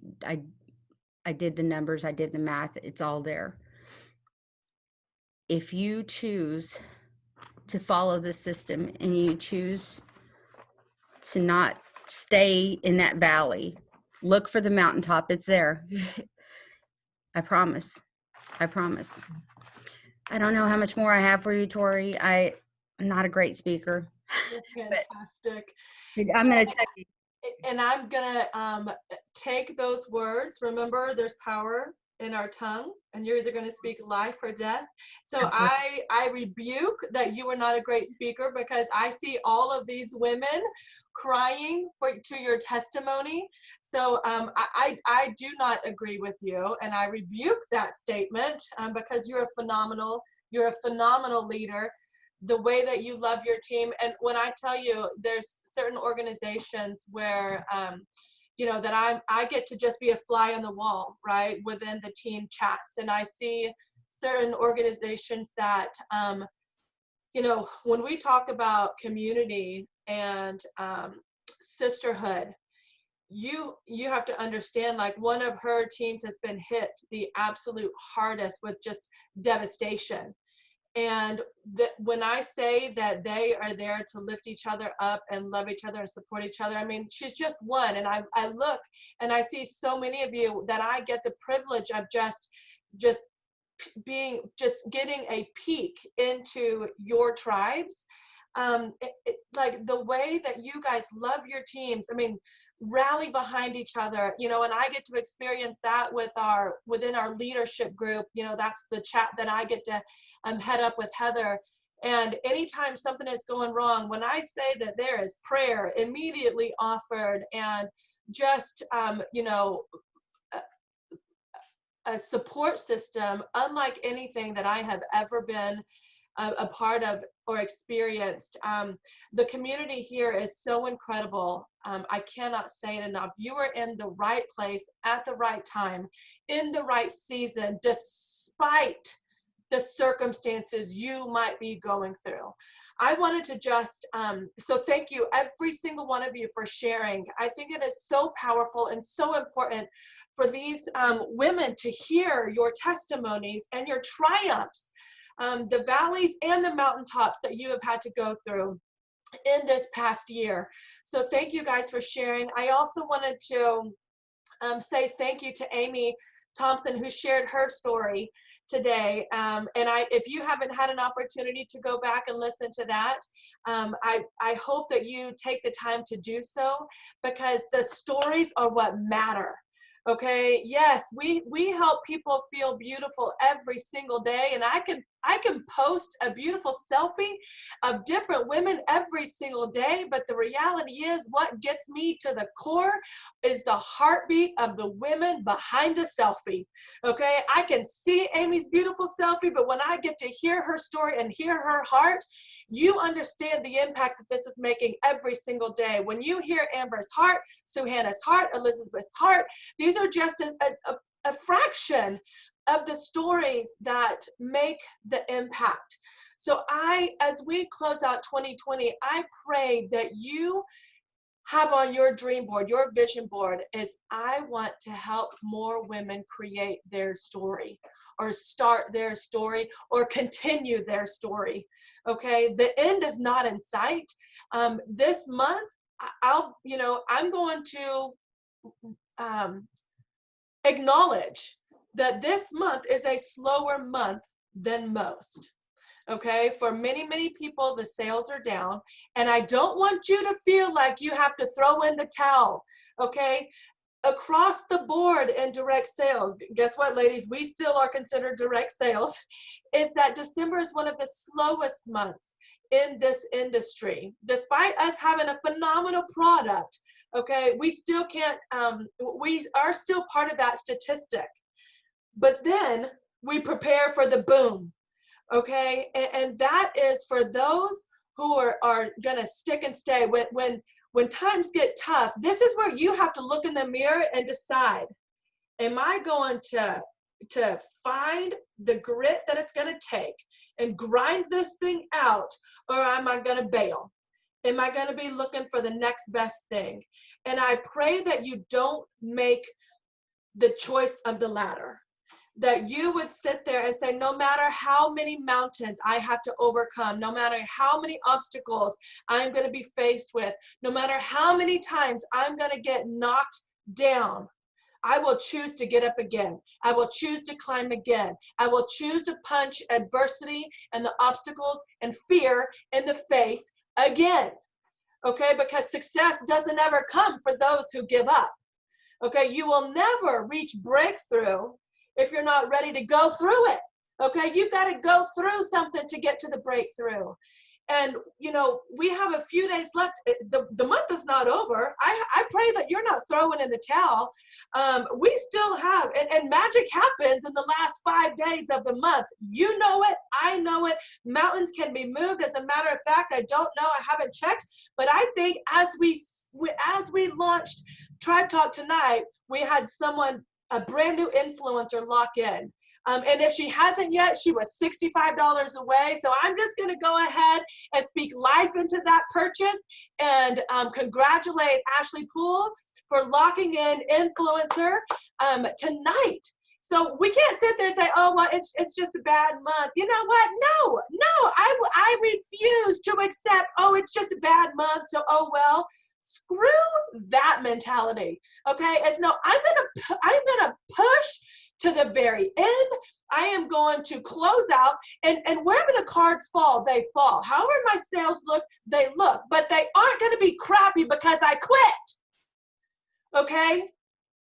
did the numbers, I did the math, it's all there. If you choose to follow the system and you choose to not stay in that valley, look for the mountaintop, it's there. I promise. I promise. I don't know how much more I have for you, Tori. I'm not a great speaker. You're fantastic. I'm going to tell you. And I'm gonna take those words. Remember, there's power in our tongue, and you're either gonna speak life or death. So I rebuke that you are not a great speaker, because I see all of these women crying to your testimony. So I do not agree with you, and I rebuke that statement, because you're a phenomenal leader. The way that you love your team. And when I tell you, there's certain organizations where, you know, that I get to just be a fly on the wall, right, within the team chats. And I see certain organizations that, you know, when we talk about community and sisterhood, you have to understand, like, one of her teams has been hit the absolute hardest with just devastation. And when I say that they are there to lift each other up and love each other and support each other, I mean, she's just one. And I look and I see so many of you that I get the privilege of just getting a peek into your tribes. Like the way that you guys love your teams, I mean, rally behind each other, you know, and I get to experience that within our leadership group. You know, that's the chat that I get to head up with Heather. And anytime something is going wrong, when I say that there is prayer immediately offered, and just, you know, a support system unlike anything that I have ever been a part of or experienced. The community here is so incredible. I cannot say it enough. You are in the right place at the right time, in the right season, despite the circumstances you might be going through. I wanted to just, so thank you, every single one of you, for sharing. I think it is so powerful and so important for these women to hear your testimonies and your triumphs, the valleys and the mountaintops that you have had to go through in this past year. So thank you guys for sharing. I also wanted to say thank you to Amy Thompson, who shared her story today. If you haven't had an opportunity to go back and listen to that, I hope that you take the time to do so, because the stories are what matter. Okay, yes, we help people feel beautiful every single day, and I can post a beautiful selfie of different women every single day, but the reality is, what gets me to the core is the heartbeat of the women behind the selfie. Okay, I can see Amy's beautiful selfie, but when I get to hear her story and hear her heart, you understand the impact that this is making every single day. When you hear Amber's heart, Suhanna's heart, Elizabeth's heart, these are just a fraction of the stories that make the impact. So as we close out 2020, I pray that you have on your dream board, your vision board, is I want to help more women create their story, or start their story, or continue their story. Okay, the end is not in sight. This month, I'm going to acknowledge that this month is a slower month than most. Okay, for many, many people, the sales are down, and I don't want you to feel like you have to throw in the towel. Okay, across the board in direct sales, guess what, ladies? We still are considered direct sales. Is that December is one of the slowest months in this industry, despite us having a phenomenal product. Okay, we still can't, we are still part of that statistic. But then we prepare for the boom. Okay, and that is for those who are gonna stick and stay. When times get tough, this is where you have to look in the mirror and decide, am I going to find the grit that it's gonna take and grind this thing out, or am I gonna bail? Am I gonna be looking for the next best thing? And I pray that you don't make the choice of the latter, that you would sit there and say, no matter how many mountains I have to overcome, no matter how many obstacles I'm going to be faced with, no matter how many times I'm going to get knocked down, I will choose to get up again. I will choose to climb again. I will choose to punch adversity and the obstacles and fear in the face again. Okay, because success doesn't ever come for those who give up. Okay, you will never reach breakthrough if you're not ready to go through it. Okay, you've got to go through something to get to the breakthrough. And we have a few days left. The month is not over. I pray that you're not throwing in the towel. We still have, and magic happens in the last 5 days of the month. You know it, I know it. Mountains can be moved. As a matter of fact, I don't know, I haven't checked, but I think as we launched Tribe Talk tonight, we had a brand new influencer lock in. And if she hasn't yet, she was $65 away. So I'm just gonna go ahead and speak life into that purchase and congratulate Ashley Poole for locking in influencer tonight. So we can't sit there and say, oh, well, it's just a bad month. You know what? No, I refuse to accept, oh, it's just a bad month, so oh well. Screw that mentality. Okay, as no, I'm gonna push to the very end. I am going to close out, and wherever the cards fall, they fall. However my sales look, they look, but they aren't going to be crappy because I quit. Okay,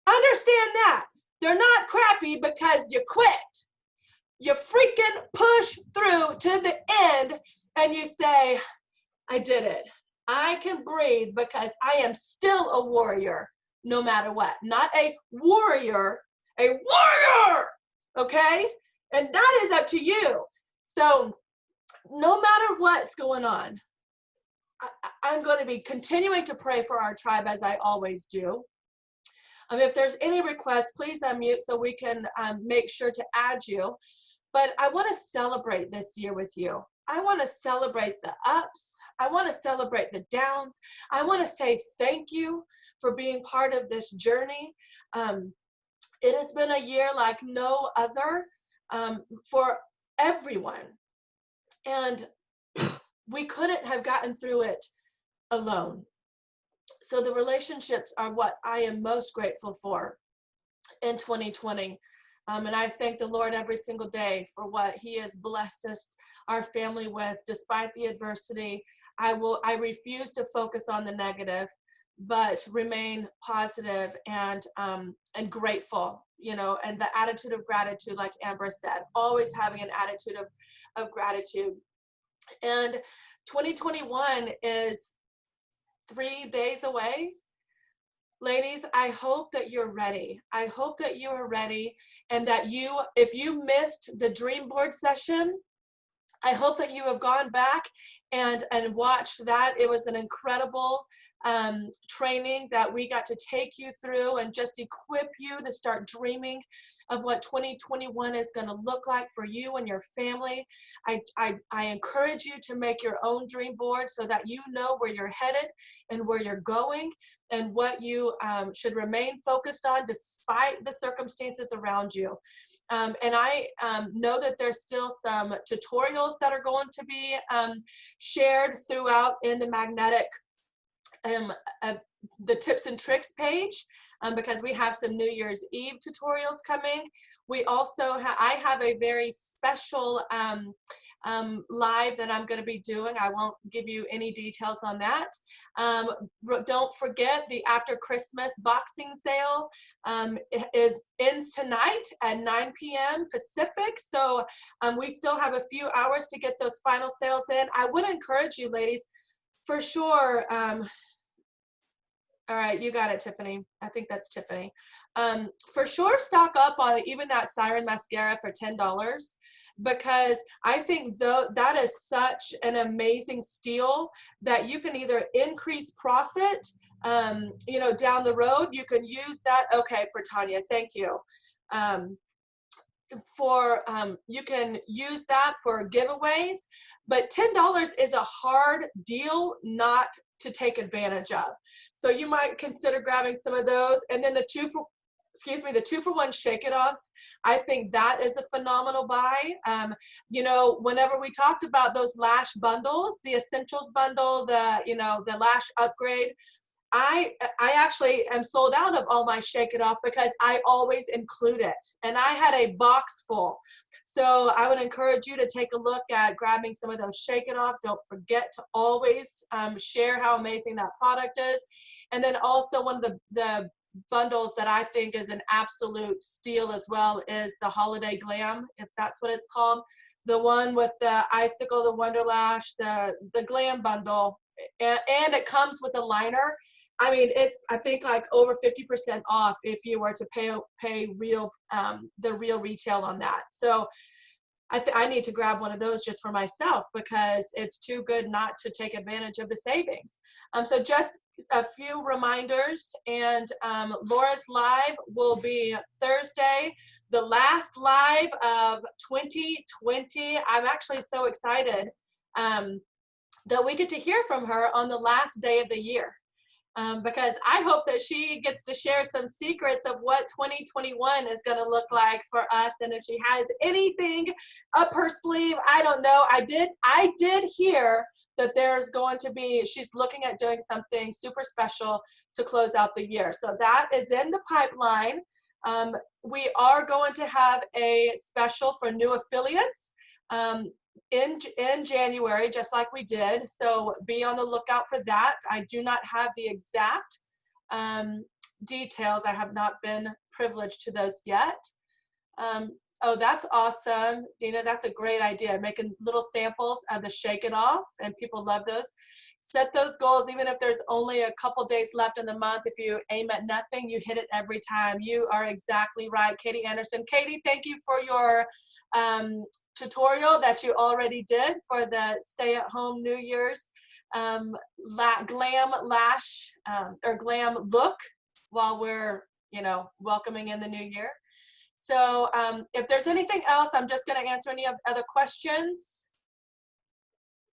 understand that. They're not crappy because you quit. You freaking push through to the end, and you say, I did it. I can breathe because I am still a warrior no matter what. Not a warrior, a warrior, okay? And that is up to you. So no matter what's going on, I'm going to be continuing to pray for our tribe as I always do. If there's any requests, please unmute so we can make sure to add you. But I want to celebrate this year with you. I want to celebrate the ups. I want to celebrate the downs. I want to say thank you for being part of this journey. It has been a year like no other for everyone. And we couldn't have gotten through it alone. So the relationships are what I am most grateful for in 2020. And I thank the Lord every single day for what he has blessed us, our family with, despite the adversity. I refuse to focus on the negative, but remain positive and grateful, you know, and the attitude of gratitude, like Amber said, always having an attitude of gratitude. And 2021 is 3 days away. Ladies, I hope that you're ready. I hope that you are ready, and that if you missed the dream board session, I hope that you have gone back and watched that. It was an incredible training that we got to take you through and just equip you to start dreaming of what 2021 is going to look like for you and your family. I encourage you to make your own dream board so that you know where you're headed and where you're going and what you should remain focused on despite the circumstances around you. And I know that there's still some tutorials that are going to be shared throughout in the magnetic the tips and tricks page, because we have some New Year's Eve tutorials coming. We also I have a very special live that I'm going to be doing. I won't give you any details on that. Don't forget the after Christmas boxing sale ends tonight at 9 p.m. Pacific. So we still have a few hours to get those final sales in. I would encourage you, ladies, for sure. All right, you got it, Tiffany. I think that's Tiffany. For sure, stock up on even that Siren mascara for $10, because I think that is such an amazing steal that you can either increase profit, you know, down the road. You can use that. Okay, for Tanya, thank you. You can use that for giveaways, but $10 is a hard deal not to take advantage of. So you might consider grabbing some of those. And then the 2-for-1 Shake It Offs, I think that is a phenomenal buy. You know, whenever we talked about those lash bundles, the essentials bundle, the lash upgrade, I actually am sold out of all my Shake It Off because I always include it, and I had a box full. So I would encourage you to take a look at grabbing some of those Shake It Off. Don't forget to always share how amazing that product is. And then also one of the bundles that I think is an absolute steal as well is the Holiday Glam, if that's what it's called. The one with the icicle, the Wonder Lash, the Glam bundle. And it comes with a liner. I mean, it's, I think, like over 50% off if you were to pay real the real retail on that. So I need to grab one of those just for myself because it's too good not to take advantage of the savings. So just a few reminders, and Laura's live will be Thursday, the last live of 2020. I'm actually so excited that we get to hear from her on the last day of the year, because I hope that she gets to share some secrets of what 2021 is going to look like for us. And if she has anything up her sleeve, I don't know. I did hear that there's going to be, she's looking at doing something super special to close out the year. So that is in the pipeline. We are going to have a special for new affiliates in January, just like we did. So be on the lookout for that. I do not have the exact details. I have not been privileged to those yet. Oh, that's awesome, Dina. That's a great idea. Making little samples of the Shake It Off, and people love those. Set those goals, even if there's only a couple days left in the month. If you aim at nothing, you hit it every time. You are exactly right, Katie Anderson. Katie, thank you for your tutorial that you already did for the stay-at-home New Year's glam lash or glam look while we're, you know, welcoming in the new year. So if there's anything else, I'm just going to answer any other questions.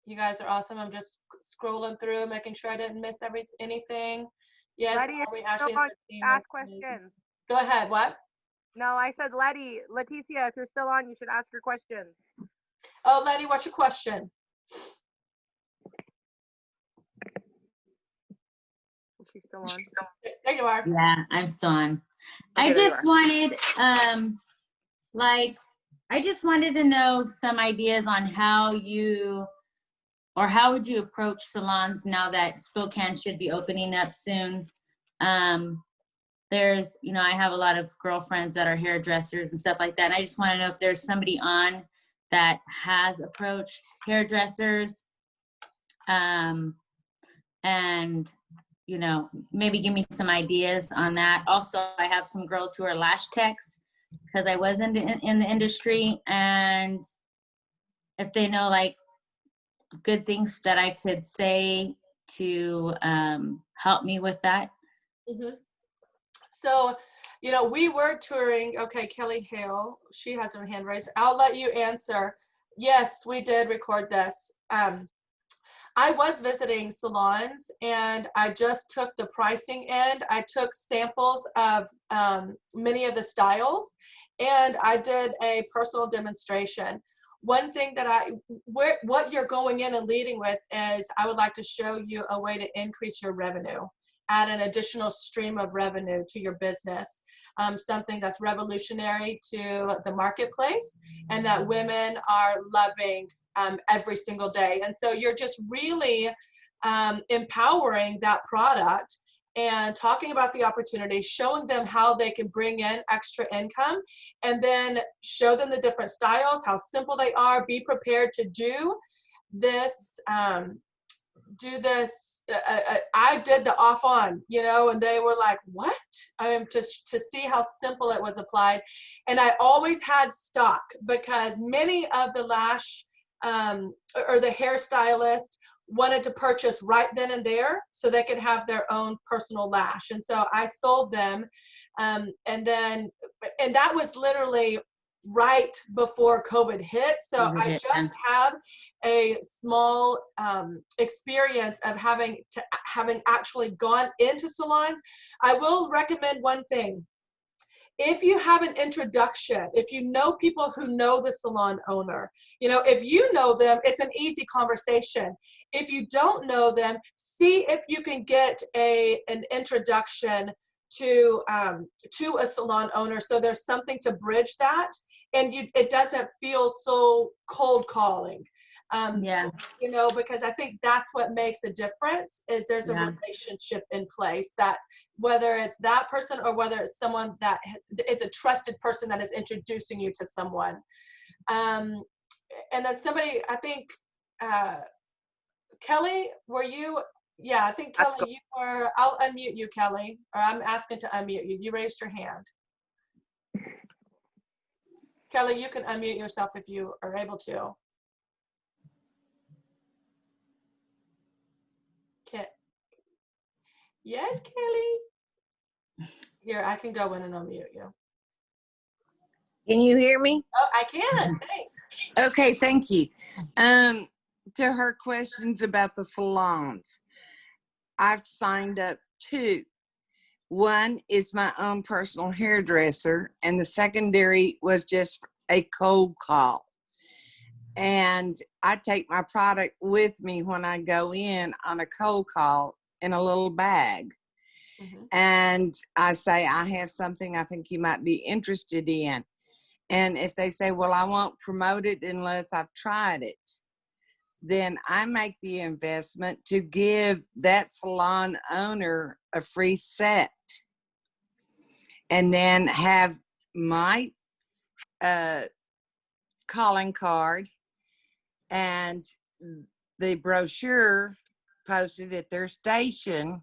You guys are awesome. I'm just scrolling through, making sure I didn't miss anything. Yes, Letty, are we if actually you ask questions. Go ahead. What? No, I said Leticia, if you're still on, you should ask your questions. Oh, Letty, what's your question? Is she still on? There you are. Yeah, I'm still on. Okay, I there you just are. wanted, I just wanted to know some ideas on how would you approach salons now that Spokane should be opening up soon. There's, you know, I have a lot of girlfriends that are hairdressers and stuff like that. And I just want to know if there's somebody on that has approached hairdressers, and, you know, maybe give me some ideas on that. Also, I have some girls who are lash techs because I was in the industry, and if they know like good things that I could say to help me with that. Mm-hmm. So, you know, we were touring. Okay, Kelly Hale, she has her hand raised. I'll let you answer. Yes, we did record this. I was visiting salons and I just took the pricing end. I took samples of many of the styles and I did a personal demonstration. One thing that what you're going in and leading with is I would like to show you a way to increase your revenue, add an additional stream of revenue to your business, something that's revolutionary to the marketplace and that women are loving every single day. And so you're just really empowering that product and talking about the opportunity, showing them how they can bring in extra income, and then show them the different styles, how simple they are, be prepared to do this. I did the off on, you know, and they were like, what? To see how simple it was applied. And I always had stock because many of the lash or the hairstylist wanted to purchase right then and there so they could have their own personal lash. And so I sold them. And that was literally right before COVID hit. So I just have a small experience of having actually gone into salons. I will recommend one thing. If you have an introduction, if you know people who know the salon owner, you know, if you know them, it's an easy conversation. If you don't know them, see if you can get an introduction to a salon owner so there's something to bridge that and it doesn't feel so cold calling. Yeah. You know, because I think that's what makes a difference is there's a relationship in place that whether it's that person or whether it's someone that it's a trusted person that is introducing you to someone. And then somebody, I think, Kelly, were you? Yeah, I think Kelly, you were, I'll unmute you, Kelly, or I'm asking to unmute you. You raised your hand. Kelly, you can unmute yourself if you are able to. Yes, Kelly. Here, I can go in and unmute you. Can you hear me? Oh, I can. Thanks. Okay, thank you. To her questions about the salons, I've signed up 2. One is my own personal hairdresser, and the secondary was just a cold call. And I take my product with me when I go in on a cold call in a little bag. Mm-hmm. And I say, I have something I think you might be interested in. And if they say, well, I won't promote it unless I've tried it, then I make the investment to give that salon owner a free set. And then have my calling card and the brochure posted at their station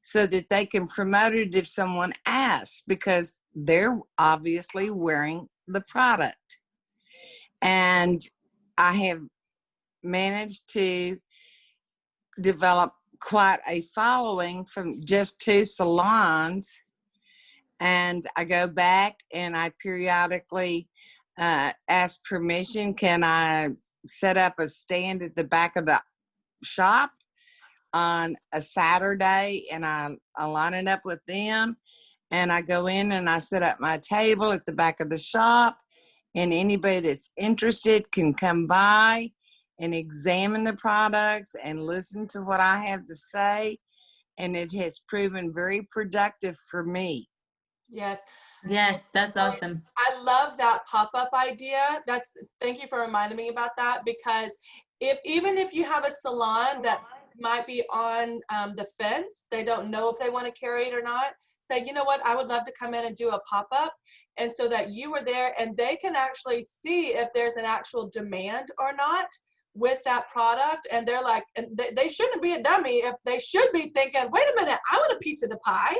so that they can promote it if someone asks, because they're obviously wearing the product. And I have managed to develop quite a following from just 2 salons. And I go back and I periodically ask permission. Can I set up a stand at the back of the shop on a Saturday? And I line it up with them. And I go in and I set up my table at the back of the shop. And anybody that's interested can come by and examine the products and listen to what I have to say. And it has proven very productive for me. Yes. Yes, that's awesome. I love that pop-up idea. Thank you for reminding me about that, because even if you have a salon that might be on the fence, they don't know if they want to carry it or not, say, you know what, I would love to come in and do a pop-up, and so that you were there and they can actually see if there's an actual demand or not with that product. And they're like, and they shouldn't be a dummy if they should be thinking, wait a minute, I want a piece of the pie.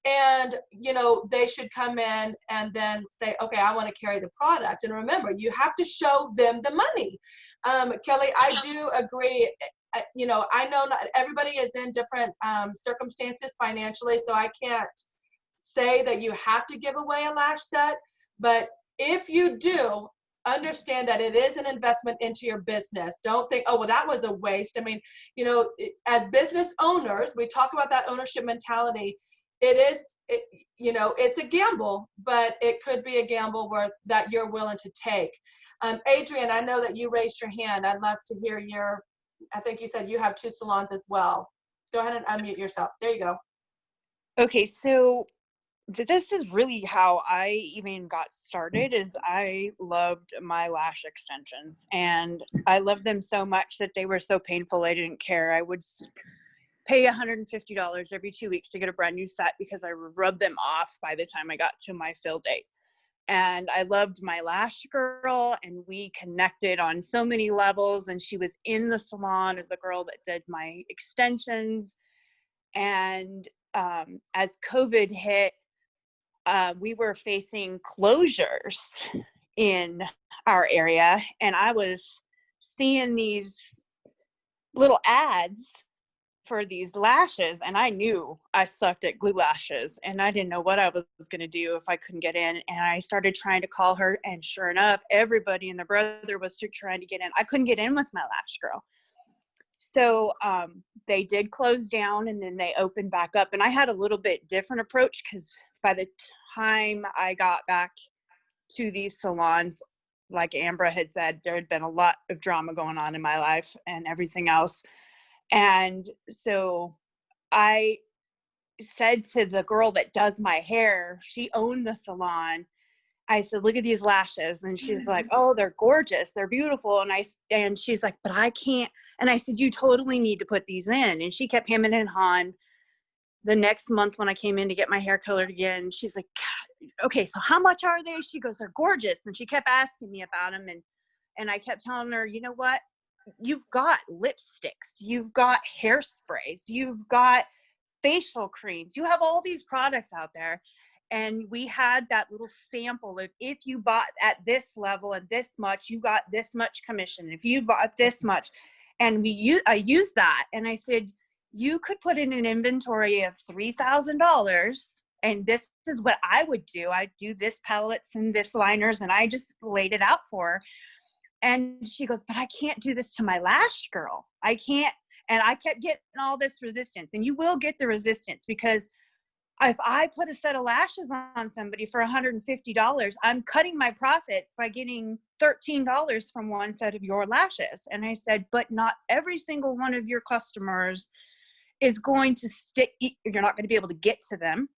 And, you know, they should come in and then say, okay, I want to carry the product. And remember, you have to show them the money. Kelly, I do agree. You know, I know not everybody is in different circumstances financially, so I can't say that you have to give away a lash set. But if you do, understand that it is an investment into your business. Don't think, oh, well, that was a waste. I mean, you know, as business owners, we talk about that ownership mentality. You know, it's a gamble, but it could be a gamble that you're willing to take. Adrian, I know that you raised your hand. I'd love to hear I think you said you have 2 salons as well. Go ahead and unmute yourself. There you go. Okay, so this is really how I even got started. Is I loved my lash extensions, and I loved them so much that they were so painful I didn't care. I would pay $150 every 2 weeks to get a brand new set because I rubbed them off by the time I got to my fill date. And I loved my lash girl, and we connected on so many levels. And she was in the salon of the girl that did my extensions. And as COVID hit, we were facing closures in our area, and I was seeing these little ads for these lashes, and I knew I sucked at glue lashes, and I didn't know what I was going to do if I couldn't get in. And I started trying to call her, and sure enough, everybody and their brother was trying to get in. I couldn't get in with my lash girl. So they did close down, and then they opened back up. And I had a little bit different approach, because by the time I got back to these salons, like Ambra had said, there had been a lot of drama going on in my life and everything else. And so I said to the girl that does my hair, she owned the salon, I said, look at these lashes. And she's like, oh, they're gorgeous. They're beautiful. And she's like, but I can't. And I said, you totally need to put these in. And she kept hemming and hawing. The next month when I came in to get my hair colored again, she's like, okay, so how much are they? She goes, they're gorgeous. And she kept asking me about them. And I kept telling her, you know what? You've got lipsticks, you've got hairsprays, you've got facial creams, you have all these products out there. And we had that little sample of, if you bought at this level and this much, you got this much commission. If you bought this much, and I used that, and I said, you could put in an inventory of $3,000, and this is what I would do. I'd do this palettes and this liners, and I just laid it out for her. And she goes, but I can't do this to my lash girl. I can't. And I kept getting all this resistance. And you will get the resistance, because if I put a set of lashes on somebody for $150, I'm cutting my profits by getting $13 from one set of your lashes. And I said, but not every single one of your customers is going to stick. You're not going to be able to get to them.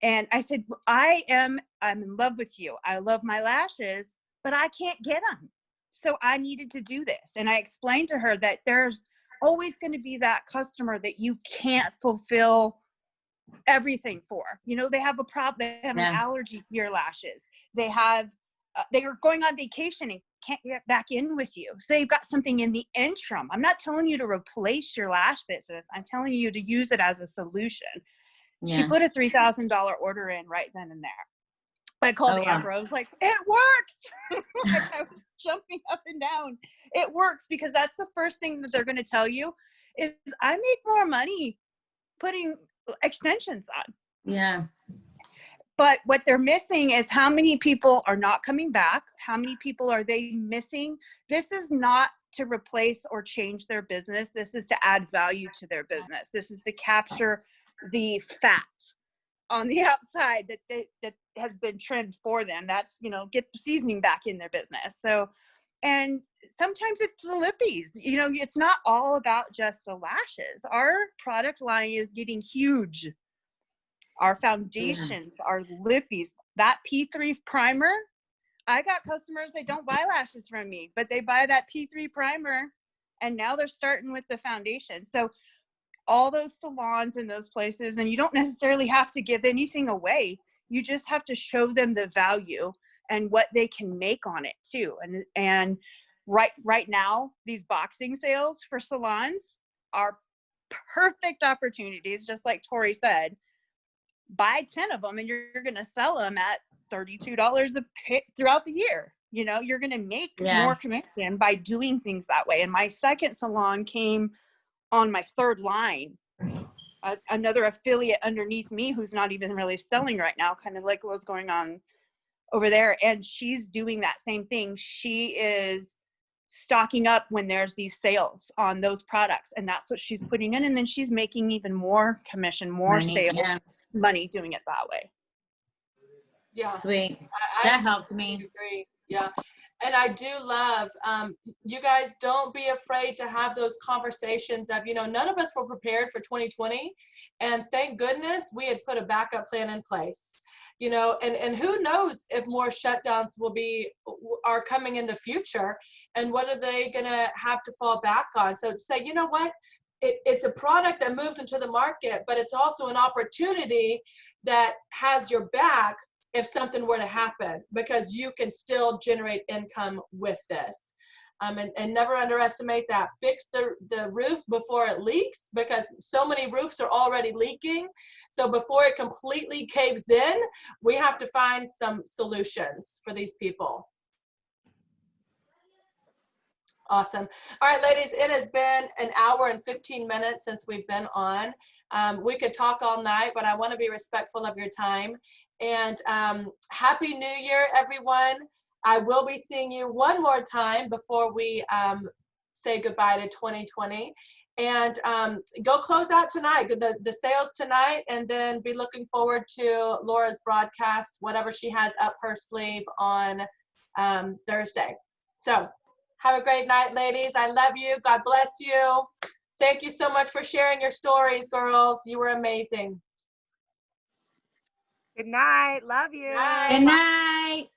And I said, I'm in love with you. I love my lashes, but I can't get them. So I needed to do this. And I explained to her that there's always going to be that customer that you can't fulfill everything for. You know, they have a problem. They have an allergy to your lashes. They are going on vacation and can't get back in with you. So you've got something in the interim. I'm not telling you to replace your lash business. I'm telling you to use it as a solution. Yeah. She put a $3,000 order in right then and there. I called Oh, wow. Amber. I was like, it works. Like, I was jumping up and down. It works because that's the first thing that they're going to tell you is I make more money putting extensions on. Yeah. But what they're missing is how many people are not coming back? How many people are they missing? This is not to replace or change their business. This is to add value to their business. This is to capture the fat on the outside that has been trimmed for them. That's, you know, get the seasoning back in their business. So, and sometimes it's the lippies, you know, it's not all about just the lashes. Our product line is getting huge. Our foundations, our lippies, that P3 primer, I got customers that don't buy lashes from me, but they buy that P3 primer and now they're starting with the foundation. So all those salons and those places, and you don't necessarily have to give anything away. You just have to show them the value and what they can make on it too. And right now, these boxing sales for salons are perfect opportunities, just like Tori said. Buy 10 of them and you're going to sell them at $32 a pick throughout the year. You know, you're going to make more commission by doing things that way. And my second salon came on my third line, another affiliate underneath me who's not even really selling right now, kind of like what's going on over there. And she's doing that same thing. She is stocking up when there's these sales on those products, and that's what she's putting in. And then she's making even more commission, more sales, money doing it that way. Yeah. Sweet. I That helped me. agree. Yeah. And I do love, you guys don't be afraid to have those conversations of, you know, none of us were prepared for 2020. And thank goodness we had put a backup plan in place, you know, and who knows if more shutdowns are coming in the future, and what are they going to have to fall back on? So to say, you know what, it's a product that moves into the market, but it's also an opportunity that has your back if something were to happen, because you can still generate income with this. And never underestimate that. Fix the roof before it leaks, because so many roofs are already leaking. So before it completely caves in, we have to find some solutions for these people. Awesome. All right, ladies, it has been an hour and 15 minutes since we've been on. We could talk all night, but I want to be respectful of your time. And Happy New Year, everyone. I will be seeing you one more time before we say goodbye to 2020. And go close out tonight, the sales tonight, and then be looking forward to Laura's broadcast, whatever she has up her sleeve on Thursday. So have a great night, ladies. I love you. God bless you. Thank you so much for sharing your stories, girls. You were amazing. Good night. Love you. Bye. Good night.